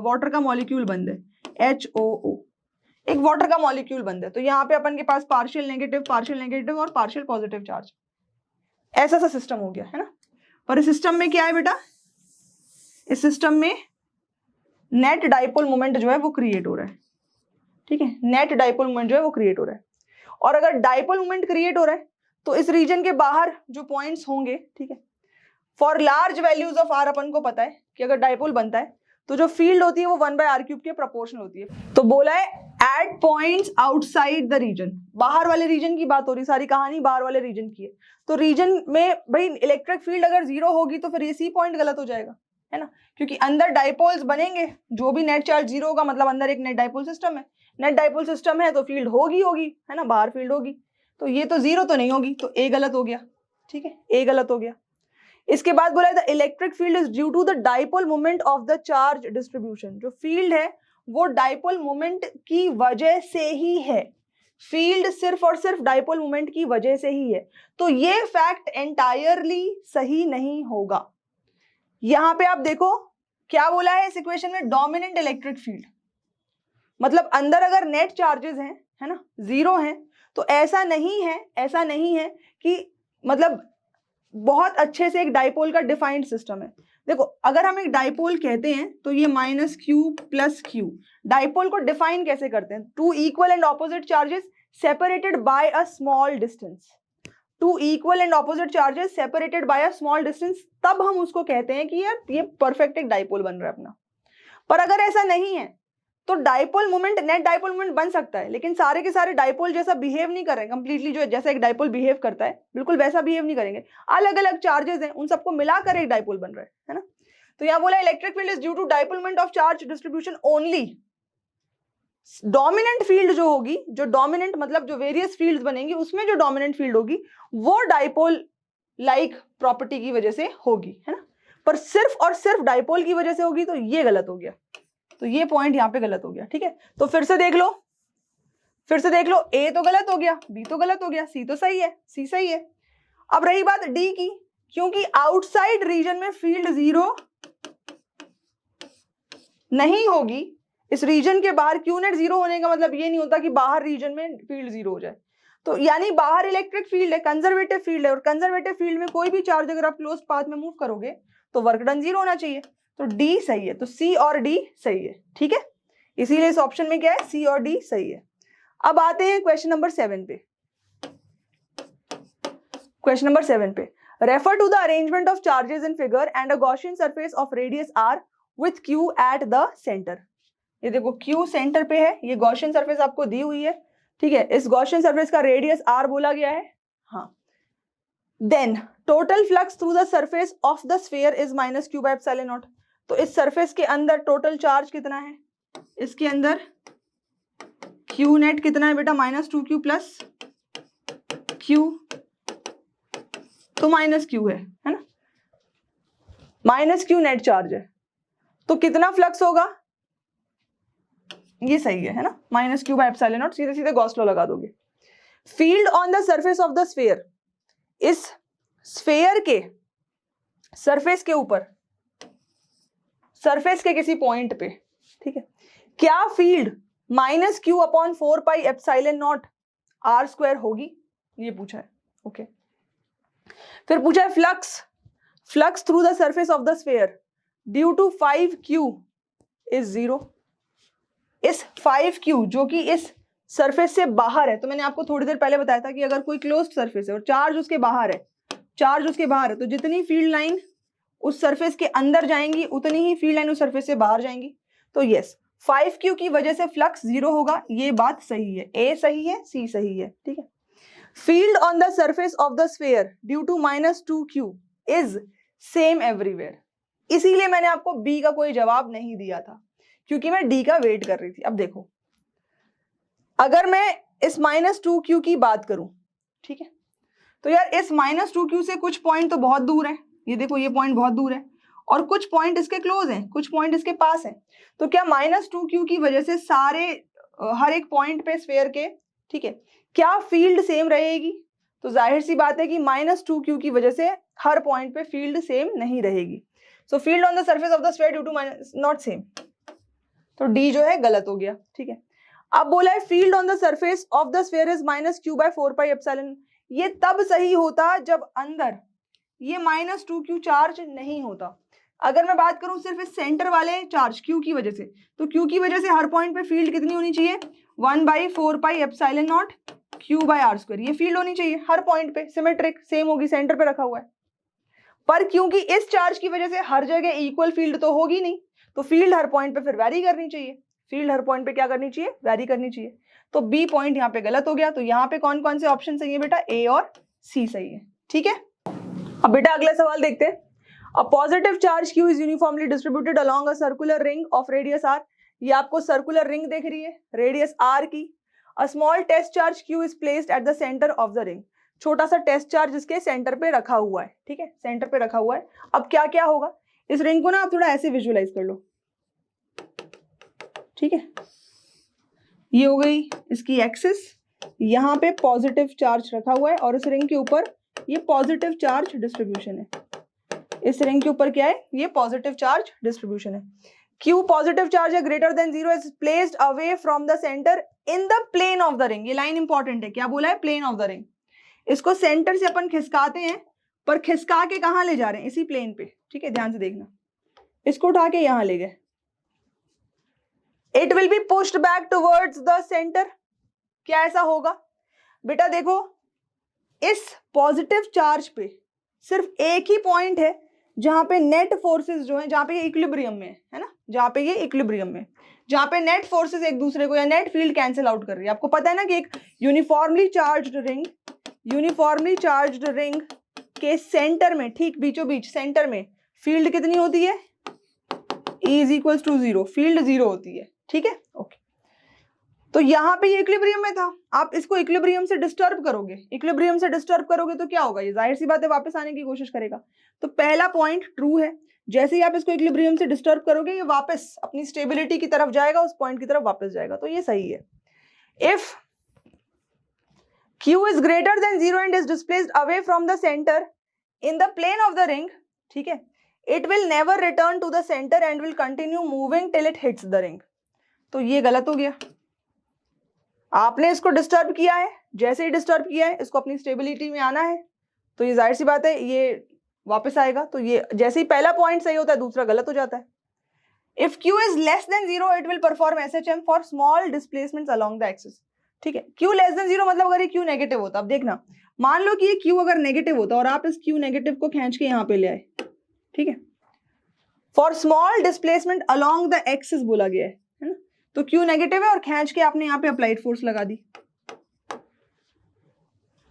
वाटर का मॉलिक्यूल बंद है, HOO, एक वाटर का मॉलिक्यूल बंद है, तो यहाँ पे अपन के पास पार्शियल नेगेटिव और पार्शियल पॉजिटिव चार्ज, ऐसा सा सिस्टम हो गया, है ना। पर इस सिस्टम में क्या है बेटा, इस सिस्टम में नेट डाइपोल मोमेंट जो है वो क्रिएट हो रहा है, ठीक है, नेट डाइपोल मोमेंट जो है वो क्रिएट हो रहा है। और अगर डाइपोल मोमेंट क्रिएट हो रहा है तो इस रीजन के बाहर जो पॉइंट्स होंगे, ठीक है, for large values of r अपन को पता है कि अगर डाइपोल बनता है तो जो फील्ड होती है वो 1 by r³ के प्रोपोर्शनल होती है। तो बोला है at points outside the region, बाहर वाले रीजन की बात हो रही, सारी कहानी बाहर वाले रीजन की है। तो रीजन में भाई इलेक्ट्रिक फील्ड अगर 0 होगी तो फिर ये सी पॉइंट गलत हो जाएगा, है ना, क्योंकि अंदर डाइपोल्स बनेंगे, जो भी नेट चार्ज 0 होगा मतलब अंदर एक नेट डाइपोल सिस्टम है, नेट डाइपोल सिस्टम है तो फील्ड होगी, है ना, बाहर फील्ड होगी, तो ये तो 0 तो नहीं होगी, तो ए गलत हो गया, ठीक है, ए गलत हो गया। इसके बाद बोला है the electric field is due to the dipole moment of the charge distribution. जो फील्ड है वो डाइपोल मोमेंट की वजह से ही है, फील्ड सिर्फ और सिर्फ डाइपोल मोमेंट की वजह से ही है। तो ये फैक्ट एंटायरली सही नहीं होगा। यहां पे आप देखो क्या बोला है इस इक्वेशन में, डोमिनेंट इलेक्ट्रिक फील्ड, मतलब अंदर अगर नेट चार्जेस हैं, है ना, जीरो हैं, तो ऐसा नहीं है कि मतलब बहुत अच्छे से एक डाइपोल का डिफाइंड सिस्टम है। देखो अगर हम एक डाइपोल कहते हैं तो ये minus Q plus Q, dipole को डिफाइन कैसे करते हैं, two equal and opposite charges separated by a small distance, two equal and opposite charges separated by a small distance, तब हम उसको कहते हैं कि यार ये परफेक्ट एक डाइपोल बन रहा है अपना। पर अगर ऐसा नहीं है तो dipole moment, net dipole moment बन सकता है, लेकिन सारे के सारे डाइपोल जैसा बिहेव नहीं कर रहे कंप्लीटली, जो जैसा एक डाइपोल बिहेव करता है बिल्कुल वैसा बिहेव नहीं करेंगे, अलग अलग चार्जेस हैं उन सबको मिलाकर एक डाइपोल बन रहा है ना। तो यहां बोला electric field is due to dipole moment of charge distribution only. Dominant field जो होगी, जो डोमिनेंट मतलब जो वेरियस फील्ड्स बनेंगी उसमें जो डोमिनेंट फील्ड होगी वो डाइपोल लाइक प्रॉपर्टी की वजह से होगी, है ना। पर सिर्फ और सिर्फ डाइपोल की वजह से होगी तो ये गलत हो गया, तो ये पॉइंट यहाँ पे गलत हो गया, ठीक है। तो फिर से देख लो, ए तो गलत हो गया, बी तो गलत हो गया, सी तो सही है, सी सही है। अब रही बात डी की, क्योंकि आउटसाइड रीजन में फील्ड जीरो नहीं होगी, इस रीजन के बाहर क्यू नेट जीरो होने का मतलब ये नहीं होता कि बाहर रीजन में फील्ड जीरो हो जाए। तो यानी बाहर इलेक्ट्रिक फील्ड है, कंजर्वेटिव फील्ड है, और कंजर्वेटिव फील्ड में कोई भी चार्ज अगर आप क्लोज पाथ में मूव करोगे तो वर्क डन जीरो होना चाहिए, तो डी सही है, तो सी और डी सही है, ठीक है। इसीलिए इस ऑप्शन में क्या है, सी और डी सही है। अब आते हैं क्वेश्चन नंबर 7 पे। क्वेश्चन नंबर 7 पे, refer to the arrangement of charges in figure and a Gaussian surface of radius R with Q at the centre. ये देखो क्यू सेंटर पे है, ये गॉसियन सरफेस आपको दी हुई है, ठीक है। इस गॉसियन सरफेस का रेडियस आर बोला गया है, हाँ। Then total flux through the surface of the sphere is minus Q by epsilon naught. तो इस सरफेस के अंदर टोटल चार्ज कितना है, इसके अंदर क्यू नेट कितना है बेटा, माइनस 2q प्लस क्यू, तो माइनस क्यू है ना, माइनस क्यू नेट चार्ज है, तो कितना फ्लक्स होगा, ये सही है ना, minus Q by epsilon not, सीधे सीधे गॉस लॉ लगा दोगे। Field on the surface of the sphere, इस स्फीयर के सरफेस के ऊपर, सरफेस के किसी पॉइंट पे, ठीक है, क्या field minus Q upon 4 pi epsilon naught R square होगी, ये पूछा है, ओके। फिर पूछा है flux through the surface of the sphere due to 5q is 0। इस 5q जो कि इस सरफेस से बाहर है, तो मैंने आपको थोड़ी देर पहले बताया था कि अगर कोई क्लोज्ड सरफेस है और चार्ज उसके बाहर है, तो जितनी फील्ड लाइन उस सरफेस के अंदर जाएंगी उतनी ही फील्ड लाइन उस सरफेस से बाहर जाएंगी। तो यस 5q की वजह से फ्लक्स 0 होगा, ये बात सही है, ए सही है, सी सही है, ठीक है। Field on the surface of the sphere due to minus 2q is same everywhere. इसीलिए मैंने आपको बी का कोई जवाब नहीं दिया था, क्योंकि मैं डी का वेट कर रही थी। अब देखो अगर मैं इस माइनस 2q की बात करूं, ठीक है, तो यार इस माइनस 2q से कुछ पॉइंट तो बहुत दूर है, ये देखो ये पॉइंट बहुत दूर है, और कुछ पॉइंट इसके क्लोज हैं, कुछ पॉइंट इसके पास हैं। तो क्या माइनस 2q की वजह से सारे हर एक पॉइंट पे स्फीयर के, ठीक है, क्या फील्ड सेम रहेगी? तो जाहिर सी बात है कि माइनस 2q की वजह से हर पॉइंट पे फील्ड सेम नहीं रहेगी। So field on the surface of the sphere due to minus not same, तो डी जो है गलत हो गया, ठीक है। अब बोला है field on the surface of the sphere is minus Q by 4 pi epsilon. ये तब सही होता जब अंदर ये माइनस 2q चार्ज नहीं होता। अगर मैं बात करूं सिर्फ इस सेंटर वाले चार्ज q की वजह से, तो q की वजह से हर पॉइंट पे फील्ड कितनी होनी चाहिए, 1/4 pi epsilon naught q by r square, ये फील्ड होनी चाहिए हर पॉइंट पे, सिमेट्रिक सेम होगी, सेंटर पे रखा हुआ है। पर क्योंकि इस चार्ज की वजह से हर जगह इक्वल फील्ड तो होगी नहीं, तो फील्ड हर पॉइंट पे फिर वैरी करनी चाहिए, फील्ड हर पॉइंट पे क्या करनी चाहिए, वैरी करनी चाहिए। तो बी पॉइंट यहाँ पे गलत हो गया। तो यहाँ पे कौन कौन से ऑप्शन सही है बेटा, ए और सी सही है, ठीक है। अब बेटा अगला सवाल देखते हैं। A positive charge Q is uniformly distributed along a circular ring of radius r। ये आपको सर्कुलर रिंग देख रही है रेडियस r की। A small test charge Q is placed at the centre of the ring. छोटा सा टेस्ट चार्ज जिसके सेंटर पे रखा हुआ है, ठीक है, सेंटर पे रखा हुआ है। अब क्या क्या होगा, इस रिंग को ना आप थोड़ा ऐसे विजुअलाइज कर लो, ठीक है, ये हो गई इसकी एक्सिस, यहाँ पे पॉजिटिव चार्ज रखा हुआ है और इस रिंग के ऊपर ये पॉजिटिव चार्ज डिस्ट्रीब्यूशन है। इस रिंग के ऊपर क्या है, ये पॉजिटिव चार्ज डिस्ट्रीब्यूशन है। Q पॉजिटिव चार्ज है greater than 0 is placed away from the centre in the plane of the ring. ये लाइन इंपॉर्टेंट है, क्या बोला है, प्लेन ऑफ द रिंग। इसको सेंटर से अपन खिसकाते हैं, पर खिसका के कहां ले जा रहे हैं, इसी प्लेन पे, ठीक है, ध्यान से देखना, इसको उठा के यहां ले गए। It will be pushed back towards the centre. क्या ऐसा होगा बेटा, देखो इस पॉजिटिव चार्ज पे सिर्फ एक ही पॉइंट है जहां पे नेट फोर्सेस जो है, जहां पे ये इक्विलिब्रियम में है ना, जहां पे ये इक्विलिब्रियम में, जहां पे नेट फोर्सेस एक दूसरे को या नेट फील्ड कैंसिल आउट कर रही है। आपको पता है ना कि एक यूनिफॉर्मली चार्ज्ड रिंग के सेंटर में, ठीक बीचों बीच सेंटर में फील्ड कितनी होती है, E is equal to 0, field 0 होती है, ठीक है, ओके। तो यहाँ पे ये इक्विलिब्रियम में था, आप इसको इक्विलिब्रियम से डिस्टर्ब करोगे, तो क्या होगा, ये जाहिर सी बात है वापस आने की कोशिश करेगा। तो पहला पॉइंट ट्रू है, जैसे ही आप इसको इक्विलिब्रियम से डिस्टर्ब करोगे ये वापस अपनी स्टेबिलिटी की तरफ जाएगा, उस पॉइंट की तरफ वापस जाएगा, तो ये सही है। If Q is greater than 0 and is displaced away from the center in the plane of the ring, ठीक है, it will never return to the center and will continue moving till it hits the ring। तो ये गलत हो गया, आपने इसको डिस्टर्ब किया है, जैसे ही डिस्टर्ब किया है इसको अपनी स्टेबिलिटी में आना है, तो ये जाहिर सी बात है ये वापस आएगा। तो ये जैसे ही पहला पॉइंट सही होता है दूसरा गलत हो जाता है। If Q is less than 0 it will perform SHM for small displacements along the axis, ठीक है। Q less than 0 मतलब अगर ये Q नेगेटिव होता, अब देखना, मान लो कि ये Q अगर नेगेटिव होता और आप इस Q नेगेटिव को खींच के यहाँ पे ले आए, ठीक है, for small displacement along the axis बोला गया है ना, तो Q नेगेटिव है और खींच के आपने यहाँ पे अप्लाइड फोर्स लगा दी,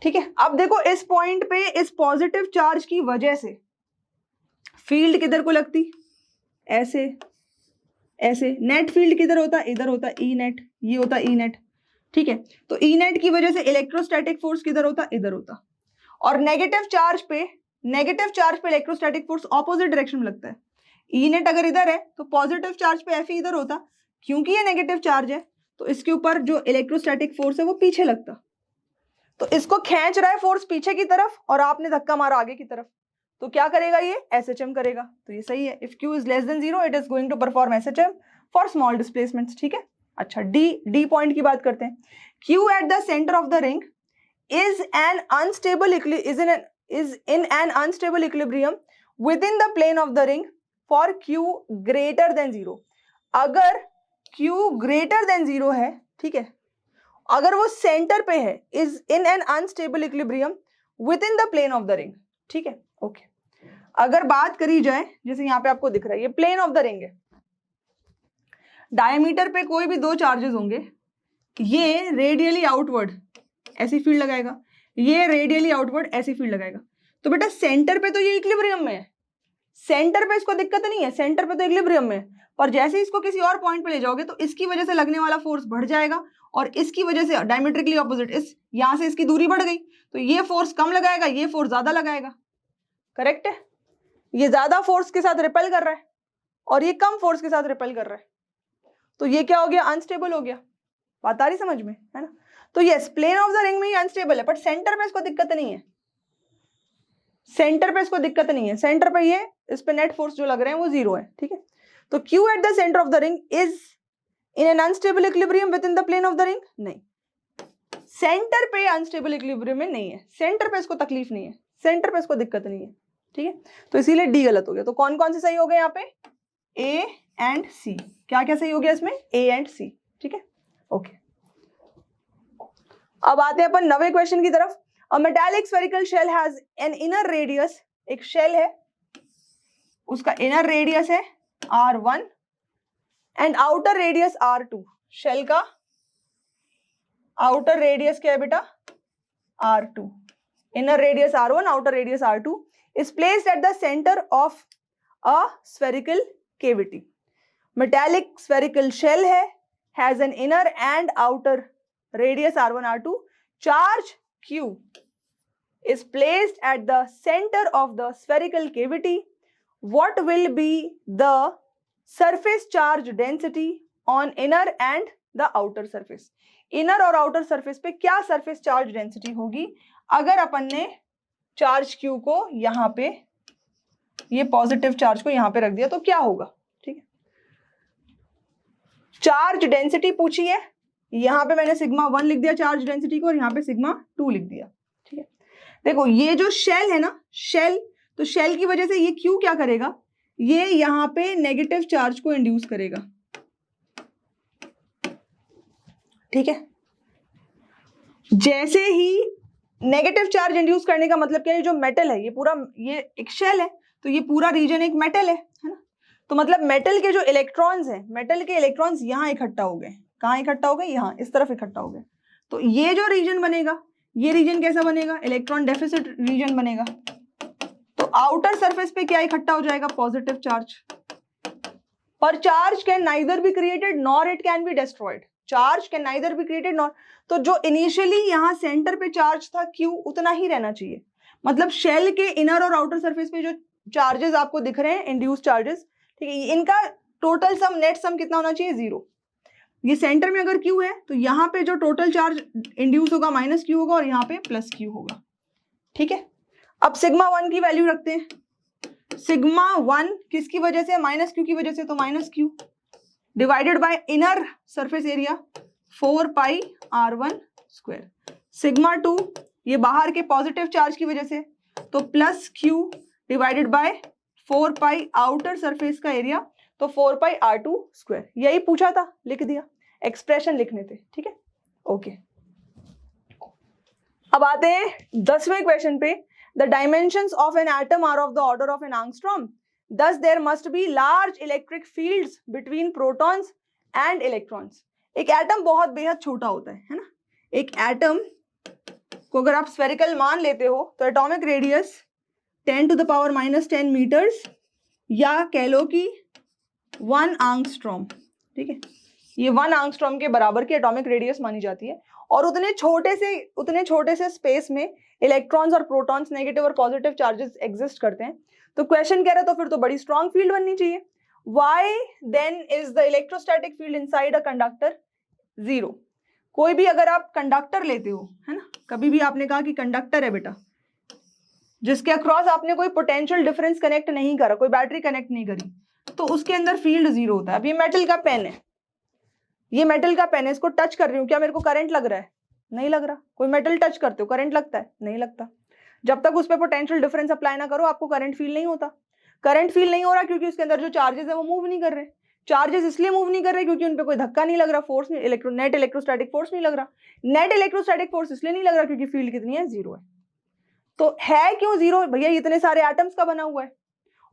ठीक है। अब देखो इस पॉइंट पे इस पॉजिटिव चार्ज की वजह से फील्ड किधर को लगती, ऐसे ऐसे, नेट फील्ड किधर होता, इधर होता ई नेट, ये होता ई नेट, ठीक है। तो ई नेट की वजह से इलेक्ट्रोस्टैटिक फोर्स किधर होता, इधर होता, और नेगेटिव चार्ज पे इलेक्ट्रोस्टैटिक फोर्स ऑपोजिट डायरेक्शन में लगता है। ई नेट अगर इधर है तो पॉजिटिव चार्ज पे एफ इधर होता, क्योंकि ये नेगेटिव चार्ज है तो इसके ऊपर जो इलेक्ट्रोस्टैटिक फोर्स है वो पीछे लगता, तो इसको खींच रहा है फोर्स पीछे की तरफ और आपने धक्का मारा आगे की तरफ, तो क्या करेगा, ये SHM करेगा, तो ये सही है। If Q is less than 0 it is going to perform SHM for small displacements, ठीक है। अच्छा डी पॉइंट की बात करते हैं। Q at the center of the ring is in an unstable equilibrium within the plane of the ring for Q greater than 0। अगर Q greater than 0 है, ठीक है, अगर वो सेंटर पे है, is in an unstable equilibrium within the plane of the ring, ठीक है, ओके। अगर बात करी जाए, जैसे यहाँ पे आपको दिख रहा है ये प्लेन ऑफ द रिंग है, डायमीटर पे कोई भी दो चार्जेस होंगे, ये रेडियली आउटवर्ड ऐसी फील्ड लगाएगा, ये रेडियली आउटवर्ड ऐसी फील्ड लगाएगा, तो बेटा सेंटर पे तो ये इक्विलिब्रियम में है, सेंटर पे इसको दिक्कत नहीं है, सेंटर पे तो इक्विलिब्रियम में है, पर जैसे इसको किसी और पॉइंट पे ले जाओगे तो इसकी वजह से लगने वाला फोर्स बढ़ जाएगा और इसकी वजह से डायमेट्रिकली ऑपोजिट, इस यहां से इसकी दूरी बढ़ गई तो ये फोर्स कम लगाएगा, ये फोर्स ज्यादा लगाएगा, करेक्ट है। ये ज्यादा फोर्स के साथ रिपेल कर रहा है और ये कम फोर्स के साथ रिपेल कर रहा है, तो ये क्या हो गया, अनस्टेबल हो गया। बात आ रही समझ में, है ना। तो yes, plane of the ring में ही अनस्टेबल है, बट सेंटर पे इसको दिक्कत नहीं है, सेंटर पे इसको दिक्कत नहीं है, सेंटर पे ये इस पे नेट फोर्स जो लग रहे हैं वो 0 है, ठीक है। तो Q at the centre of the ring is in an unstable equilibrium within the plane of the ring, नहीं, सेंटर पे अनस्टेबल इक्विलिब्रियम में नहीं है, सेंटर पे इसको तकलीफ नहीं है, सेंटर पे इसको दिक्कत नहीं है, ठीक है। तो इसीलिए डी गलत हो गया। तो कौन कौन से सही हो गए यहाँ पे, ए एंड सी, क्या क्या सही हो गया इसमें, ए एंड सी, ठीक है, ओके। अब आते हैं अपन नवे क्वेश्चन की तरफ। A metallic spherical shell has an inner radius, एक शेल है उसका इनर रेडियस है r1 and outer radius r2, shell का आउटर रेडियस क्या है बेटा, r2, inner radius r1, outer radius r2 is placed at the center of a spherical cavity। metallic spherical shell है, has an inner and outer radius r1 r2, charge q is placed at the center of the spherical cavity, what will be the surface charge density on inner and the outer surface? Inner और आउटर सरफेस पे क्या सरफेस चार्ज डेंसिटी होगी अगर अपन ने चार्ज Q को यहाँ पे, ये पॉजिटिव चार्ज को यहाँ पे रख दिया तो क्या होगा? ठीक है, चार्ज डेंसिटी पूछी है, यहाँ पे मैंने सिग्मा 1 लिख दिया चार्ज डेंसिटी को और यहाँ पे सिग्मा 2 लिख दिया। ठीक है, देखो ये जो शेल है ना, शेल, तो शेल की वजह से ये Q क्या करेगा, ये यहाँ पे नेगेटिव चार्ज को इंड्यूस करेगा। ठीक है, जैसे ही नेगेटिव चार्ज इंड्यूस करने का मतलब क्या है, जो मेटल है ये पूरा, ये एक शेल है तो ये पूरा रीजन एक मेटल है ना, तो मतलब मेटल के जो इलेक्ट्रॉन्स हैं, मेटल के इलेक्ट्रॉन्स यहाँ इकट्ठा हो गए। कहाँ इकट्ठा हो गए? यहाँ, इस तरफ इकट्ठा हो गए। तो ये जो रीजन बनेगा, ये रीजन कैसा बनेगा? इलेक्ट्रॉन डेफिसिट रीजन बनेगा। तो आउटर सरफेस पे क्या इकट्ठा हो जाएगा? Positive charge. पर charge can neither be created nor it can be destroyed. Charge can neither be created nor, तो जो इनिशियली यहाँ सेंटर पे चार्ज था Q उतना ही रहना चाहिए। मतलब शेल के इनर और आउटर सरफेस पे जो चार्जेस आपको दिख रहे हैं, इंड्यूस चार्जेस, ठीक है, इनका टोटल सम, नेट सम कितना होना चाहिए? 0। ये सेंटर में अगर Q है तो यहाँ पे जो टोटल चार्ज इंड्यूस होगा -Q होगा और यहाँ पे +Q होगा। ठीक है, अब सिग्मा 1 की वैल्यू रखते हैं। सिग्मा 1 किसकी वजह से? -Q की वजह से, तो -Q divided bye inner surface area 4πr1²। Sigma 2 ये बाहर के पॉजिटिव चार्ज की वजह से, तो +Q divided by 4π outer surface का एरिया, तो 4πr2²। यही पूछा था, लिख दिया, एक्सप्रेशन लिखने थे। ठीक है, ओके। अब आते हैं 10वें क्वेश्चन पे। The dimensions of an atom are of the order of an angstrom, thus there must be large electric fields between protons and electrons। एक एटम बहुत बेहद छोटा होता है ना। एक एटम को अगर आप स्फेरिकल मान लेते हो तो एटॉमिक रेडियस 10⁻⁻10 मीटर्स, या कह लो कि 1 एंगस्ट्रॉम। ठीक है, ये 1 एंगस्ट्रॉम के बराबर की एटॉमिक रेडियस मानी जाती है। और उतने छोटे से स्पेस में इलेक्ट्रॉन्स और प्रोटॉन्स, नेगेटिव और पॉजिटिव चार्जेस एग्जिस्ट करते हैं। तो क्वेश्चन कह रहा है तो फिर तो बड़ी स्ट्रॉन्ग फील्ड बननी चाहिए। Why then is the electrostatic field inside a conductor 0? कोई भी अगर आप कंडक्टर लेते हो, है ना, कभी भी आपने कहा कि कंडक्टर है बेटा, जिसके अक्रॉस आपने कोई पोटेंशियल डिफरेंस कनेक्ट नहीं करा, कोई बैटरी कनेक्ट नहीं करी, तो उसके अंदर फील्ड 0 होता है। अब ये मेटल का पेन है, ये मेटल का पेन है, इसको टच कर रही हूँ, क्या मेरे को करंट लग रहा है? नहीं लग रहा। कोई मेटल टच करते हो, करंट लगता है? नहीं लगता। जब तक उस पर पोटेंशियल डिफरेंस अप्लाई ना करो आपको करंट फील नहीं होता। करंट फील नहीं हो रहा क्योंकि उसके अंदर जो चार्जेस है वो मूव नहीं कर रहे। चार्जेस इसलिए मूव नहीं कर रहे क्योंकि उन पे कोई धक्का नहीं लग रहा, फोर्स नहीं, नेट इलेक्ट्रोस्टैटिक फोर्स नहीं लग रहा। नेट इलेक्ट्रोस्टैटिक फोर्स इसलिए नहीं लग रहा क्योंकि फील्ड कितनी है? 0 है। तो है क्यों 0? भैया इतने सारे एटम्स का बना हुआ है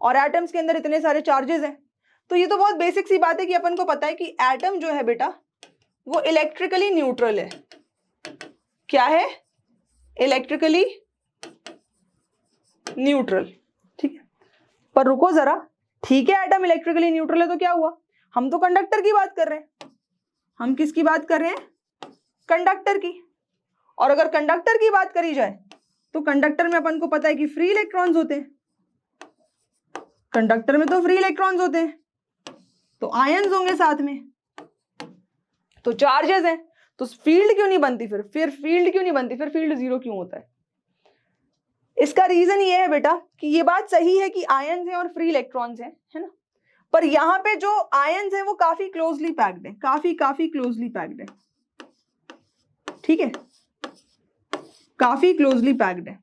और एटम्स के अंदर इतने सारे चार्जेस हैं। तो ये तो बहुत बेसिक सी बात है कि अपन को पता है कि एटम जो है बेटा वो इलेक्ट्रिकली न्यूट्रल है। क्या है? Electrically neutral. ठीक है, पर रुको जरा, ठीक है एटम इलेक्ट्रिकली न्यूट्रल है तो क्या हुआ? हम तो कंडक्टर की बात कर रहे हैं। हम किसकी बात कर रहे हैं? कंडक्टर की। और अगर कंडक्टर की बात करी जाए तो कंडक्टर में अपन को पता है कि फ्री इलेक्ट्रॉन्स होते हैं। कंडक्टर में तो फ्री इलेक्ट्रॉन्स होते हैं, तो आयंस होंगे साथ में, तो चार्जेस हैं, तो फील्ड क्यों नहीं बनती? फिर फील्ड क्यों नहीं बनती? फिर फील्ड 0 क्यों होता है? इसका रीजन ये है बेटा कि ये बात सही है कि आयंस हैं और फ्री इलेक्ट्रॉन्स हैं, है ना, पर यहां पे जो आयंस हैं वो काफी क्लोजली पैक्ड है, काफी क्लोजली पैक्ड है। ठीक है, काफी क्लोजली पैक्ड है।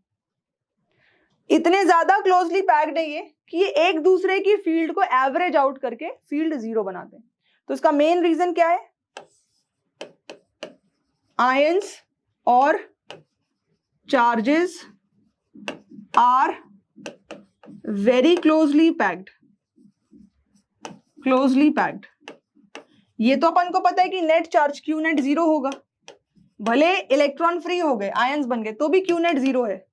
इतने ज्यादा क्लोजली पैक्ड है ये कि ये एक दूसरे की फील्ड को एवरेज आउट करके फील्ड 0 बनाते हैं। तो इसका मेन रीजन क्या है? आयंस और charges are very closely packed. ये तो अपन को पता है कि नेट चार्ज Q नेट 0 होगा, भले इलेक्ट्रॉन फ्री हो गए, आयंस बन गए, तो भी Q नेट 0 है।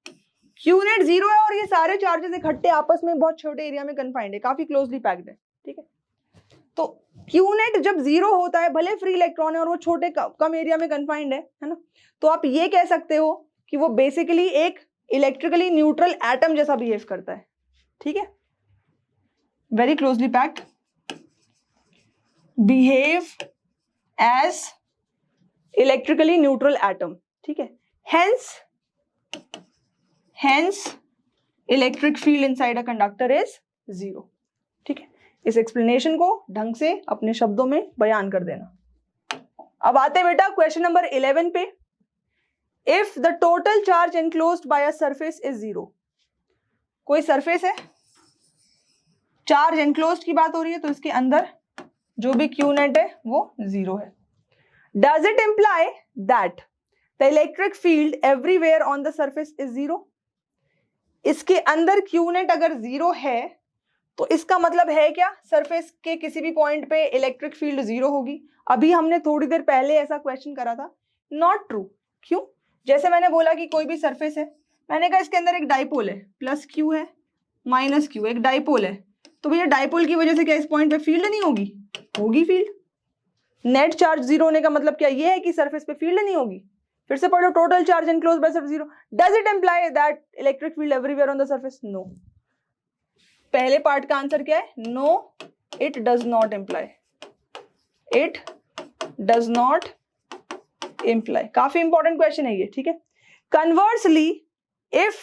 Q नेट 0 है और ये सारे चार्जेस इकट्ठे आपस में बहुत छोटे एरिया में कन्फाइंड है, काफी क्लोजली पैक्ड है। ठीक है, तो Q नेट जब 0 होता है, भले फ्री इलेक्ट्रॉन है और वो छोटे कम एरिया में कन्फाइंड है ना, तो आप ये कह सकते हो कि वो बेसिकली एक इलेक्ट्रिकली न्यूट्रल एटम जैसा बिहेव करता है, ठीक है, very closely packed, behave as electrically neutral atom, ठीक है, hence electric field inside a conductor is 0, ठीक है। इस एक्सप्लेनेशन को ढंग से अपने शब्दों में बयान कर देना। अब आते हैं बेटा क्वेश्चन नंबर 11 पे। If the total charge enclosed bye a surface is 0, कोई सरफेस है, चार्ज एनक्लोज्ड की बात हो रही है, तो इसके अंदर जो भी क्यू नेट है वो 0 है। Does it imply that the electric field everywhere on the surface is 0? इसके अंदर क्यू नेट अगर 0 है तो इसका मतलब है क्या, सरफेस के किसी भी पॉइंट पे इलेक्ट्रिक फील्ड 0 होगी? अभी हमने थोड़ी देर पहले ऐसा क्वेश्चन करा था, नॉट ट्रू। क्यों? जैसे मैंने बोला कि कोई भी सरफेस है, मैंने कहा इसके अंदर एक डाइपोल है, प्लस क्यू है माइनस क्यू, एक डाइपोल है, तो भैया डाइपोल की वजह से क्या इस पॉइंट पे फील्ड नहीं होगी? होगी फील्ड। नेट चार्ज 0 होने का मतलब क्या ये है कि सरफेस पे फील्ड नहीं होगी? फिर से पढ़ो, total charge enclosed by surface 0, does it imply that electric field everywhere on the surface? No. पहले पार्ट का आंसर क्या है? No, it does not imply, it does not imply. काफी इंपॉर्टेंट क्वेश्चन है ये, ठीक है। Conversely, if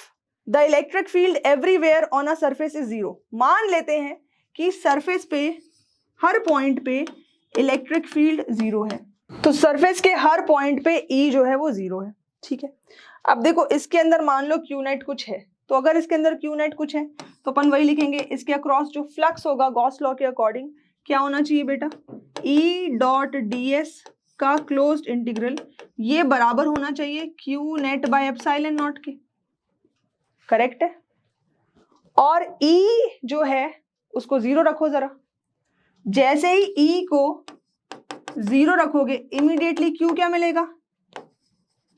the electric field everywhere on a surface is 0, मान लेते हैं कि सरफेस पे हर पॉइंट पे इलेक्ट्रिक फील्ड 0 है, तो सरफेस के हर पॉइंट पे ई जो है वो 0 है, ठीक है। अब देखो इसके अंदर मान लो क्यू नेट कुछ है, तो अगर इसके अंदर क्यू नेट कुछ है तो अपन वही लिखेंगे, इसके अक्रॉस जो फ्लक्स होगा गॉस लॉ के अकॉर्डिंग क्या होना चाहिए बेटा? ई डॉट डी एस का क्लोज्ड इंटीग्रल ये बराबर होना चाहिए Q net bye epsilon not के, करेक्ट है। और ई जो है उसको 0 रखो जरा, जैसे ही ई को 0 रखोगे इमीडिएटली क्यू क्या मिलेगा?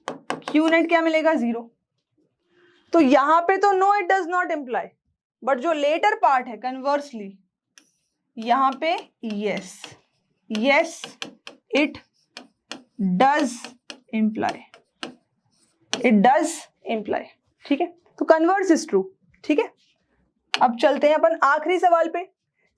क्यू नेट क्या मिलेगा? 0। तो यहां पे तो no it does not imply, but जो लेटर पार्ट है कन्वर्सली यहां पे yes, yes it does imply, it does imply, ठीक है। तो कन्वर्स इज ट्रू, ठीक है। अब चलते हैं अपन आखिरी सवाल पे।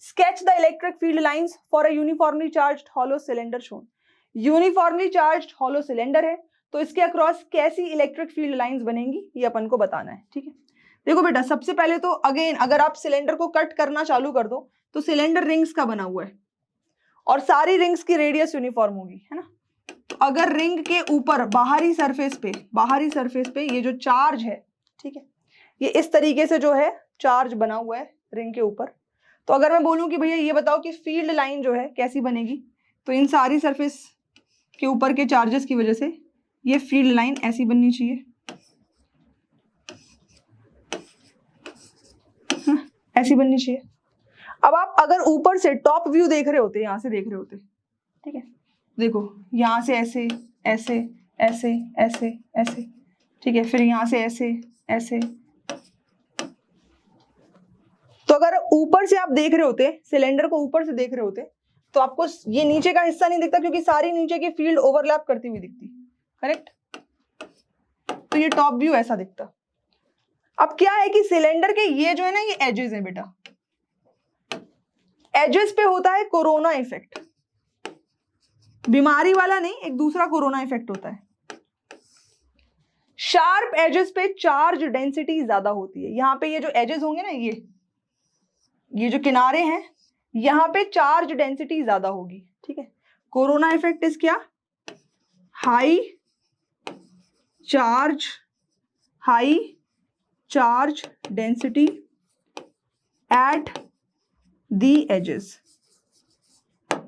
Sketch the electric field lines for a uniformly charged hollow cylinder shown. Uniformly charged hollow cylinder है तो इसके अक्रॉस कैसी इलेक्ट्रिक फील्ड लाइंस बनेंगी ये अपन को बताना है, ठीक है। देखो बेटा, सबसे पहले तो अगेन अगर आप सिलेंडर को कट करना चालू कर दो तो सिलेंडर रिंग्स का बना हुआ है और सारी रिंग्स की रेडियस यूनिफॉर्म होगी, है ना। तो अगर रिंग के ऊपर बाहरी सरफेस पे ये जो चार्ज है, ठीक है, ये इस तरीके से जो है चार्ज बना हुआ है रिंग के ऊपर, तो अगर मैं बोलूं कि भैया ये बताओ कि फील्ड लाइन जो है कैसी बनेगी, तो इन सारी सरफेस के ऊपर के चार्जेस की वजह से ये फील्ड लाइन ऐसी बननी चाहिए, ऐसी बननी चाहिए। अब आप अगर ऊपर से टॉप व्यू देख रहे होते, यहां से देख रहे होते, ठीक है, देखो यहां से ऐसे ऐसे ऐसे ऐसे ऐसे, ठीक है, फिर यहां से ऐसे ऐसे, तो अगर ऊपर से आप देख रहे होते, सिलेंडर को ऊपर से देख रहे होते, तो आपको ये नीचे का हिस्सा नहीं दिखता क्योंकि सारी नीचे की फील्ड ओवरलैप करती हुई दिखती, करेक्ट। तो ये टॉप व्यू ऐसा दिखता। अब क्या है कि सिलेंडर के ये जो है ना, ये एजेस है बेटा, एजेस पे होता है कोरोना इफेक्ट, बीमारी वाला नहीं, एक दूसरा कोरोना इफेक्ट होता है। शार्प एजेस पे चार्ज डेंसिटी ज्यादा होती है। यहाँ पे ये जो एजेस होंगे ना, ये जो किनारे हैं, यहाँ पे चार्ज डेंसिटी ज्यादा होगी, ठीक है। कोरोना इफेक्ट इज क्या? High charge density at the edges,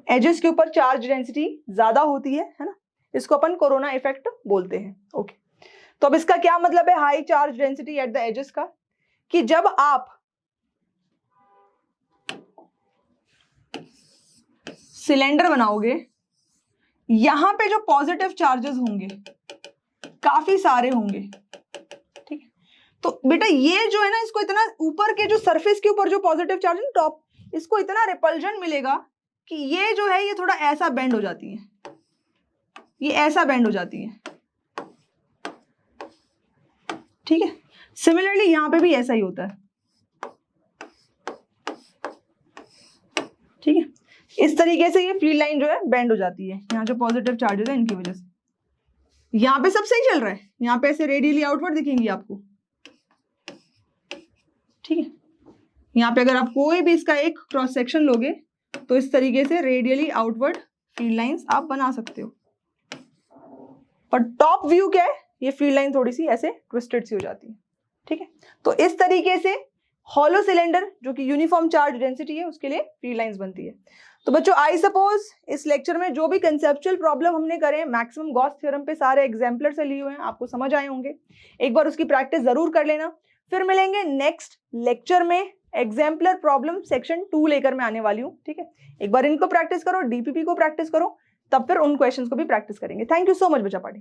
edges के ऊपर चार्ज डेंसिटी ज्यादा होती है ना, इसको अपन कोरोना इफेक्ट बोलते हैं, ओके। तो अब इसका क्या मतलब है high charge density at the edges का? कि जब आप सिलेंडर बनाओगे, यहां पे जो पॉजिटिव चार्जेस होंगे काफी सारे होंगे, ठीक है। तो बेटा ये जो है ना, इसको इतना ऊपर के जो सरफेस के ऊपर जो पॉजिटिव चार्ज है टॉप, इसको इतना रिपल्जन मिलेगा कि ये जो है ये थोड़ा ऐसा बेंड हो जाती है, ये ऐसा बेंड हो जाती है, ठीक है। सिमिलरली यहाँ पे भी ऐसा ही होता है, ठीक है। इस तरीके से ये फील्ड लाइन जो है बेंड हो जाती है, यहाँ जो पॉजिटिव चार्जेस है इनकी वजह से। यहाँ पे सब सही चल रहा है, यहाँ पे ऐसे रेडियली आउटवर्ड दिखेंगी आपको, ठीक है। यहाँ पे अगर आप कोई भी इसका एक क्रॉस सेक्शन लोगे तो इस तरीके से रेडियली आउटवर्ड फील्ड लाइंस आप बना सकते हो। पर टॉप व्यू क्या है, ये फील्ड लाइन थोड़ी सी ऐसे ट्विस्टेड सी हो जाती है, ठीक है। तो इस तरीके से हॉलो सिलेंडर जो कि यूनिफॉर्म चार्ज डेंसिटी है उसके लिए फील्ड लाइंस बनती है। तो बच्चों आई सपोज इस लेक्चर में जो भी कंसेप्चुअल प्रॉब्लम हमने करे मैक्सिमम गॉस थ्योरम पे सारे एग्जाम्पलर से लिए हुए हैं, आपको समझ आए होंगे। एक बार उसकी प्रैक्टिस जरूर कर लेना। फिर मिलेंगे नेक्स्ट लेक्चर में, एग्जाम्पलर प्रॉब्लम सेक्शन 2 लेकर मैं आने वाली हूँ, ठीक है। एक बार इनको प्रैक्टिस करो, डीपीपी को प्रैक्टिस करो, तब फिर उन क्वेश्चंस को भी प्रैक्टिस करेंगे। थैंक यू सो मच बच्चा पार्टी।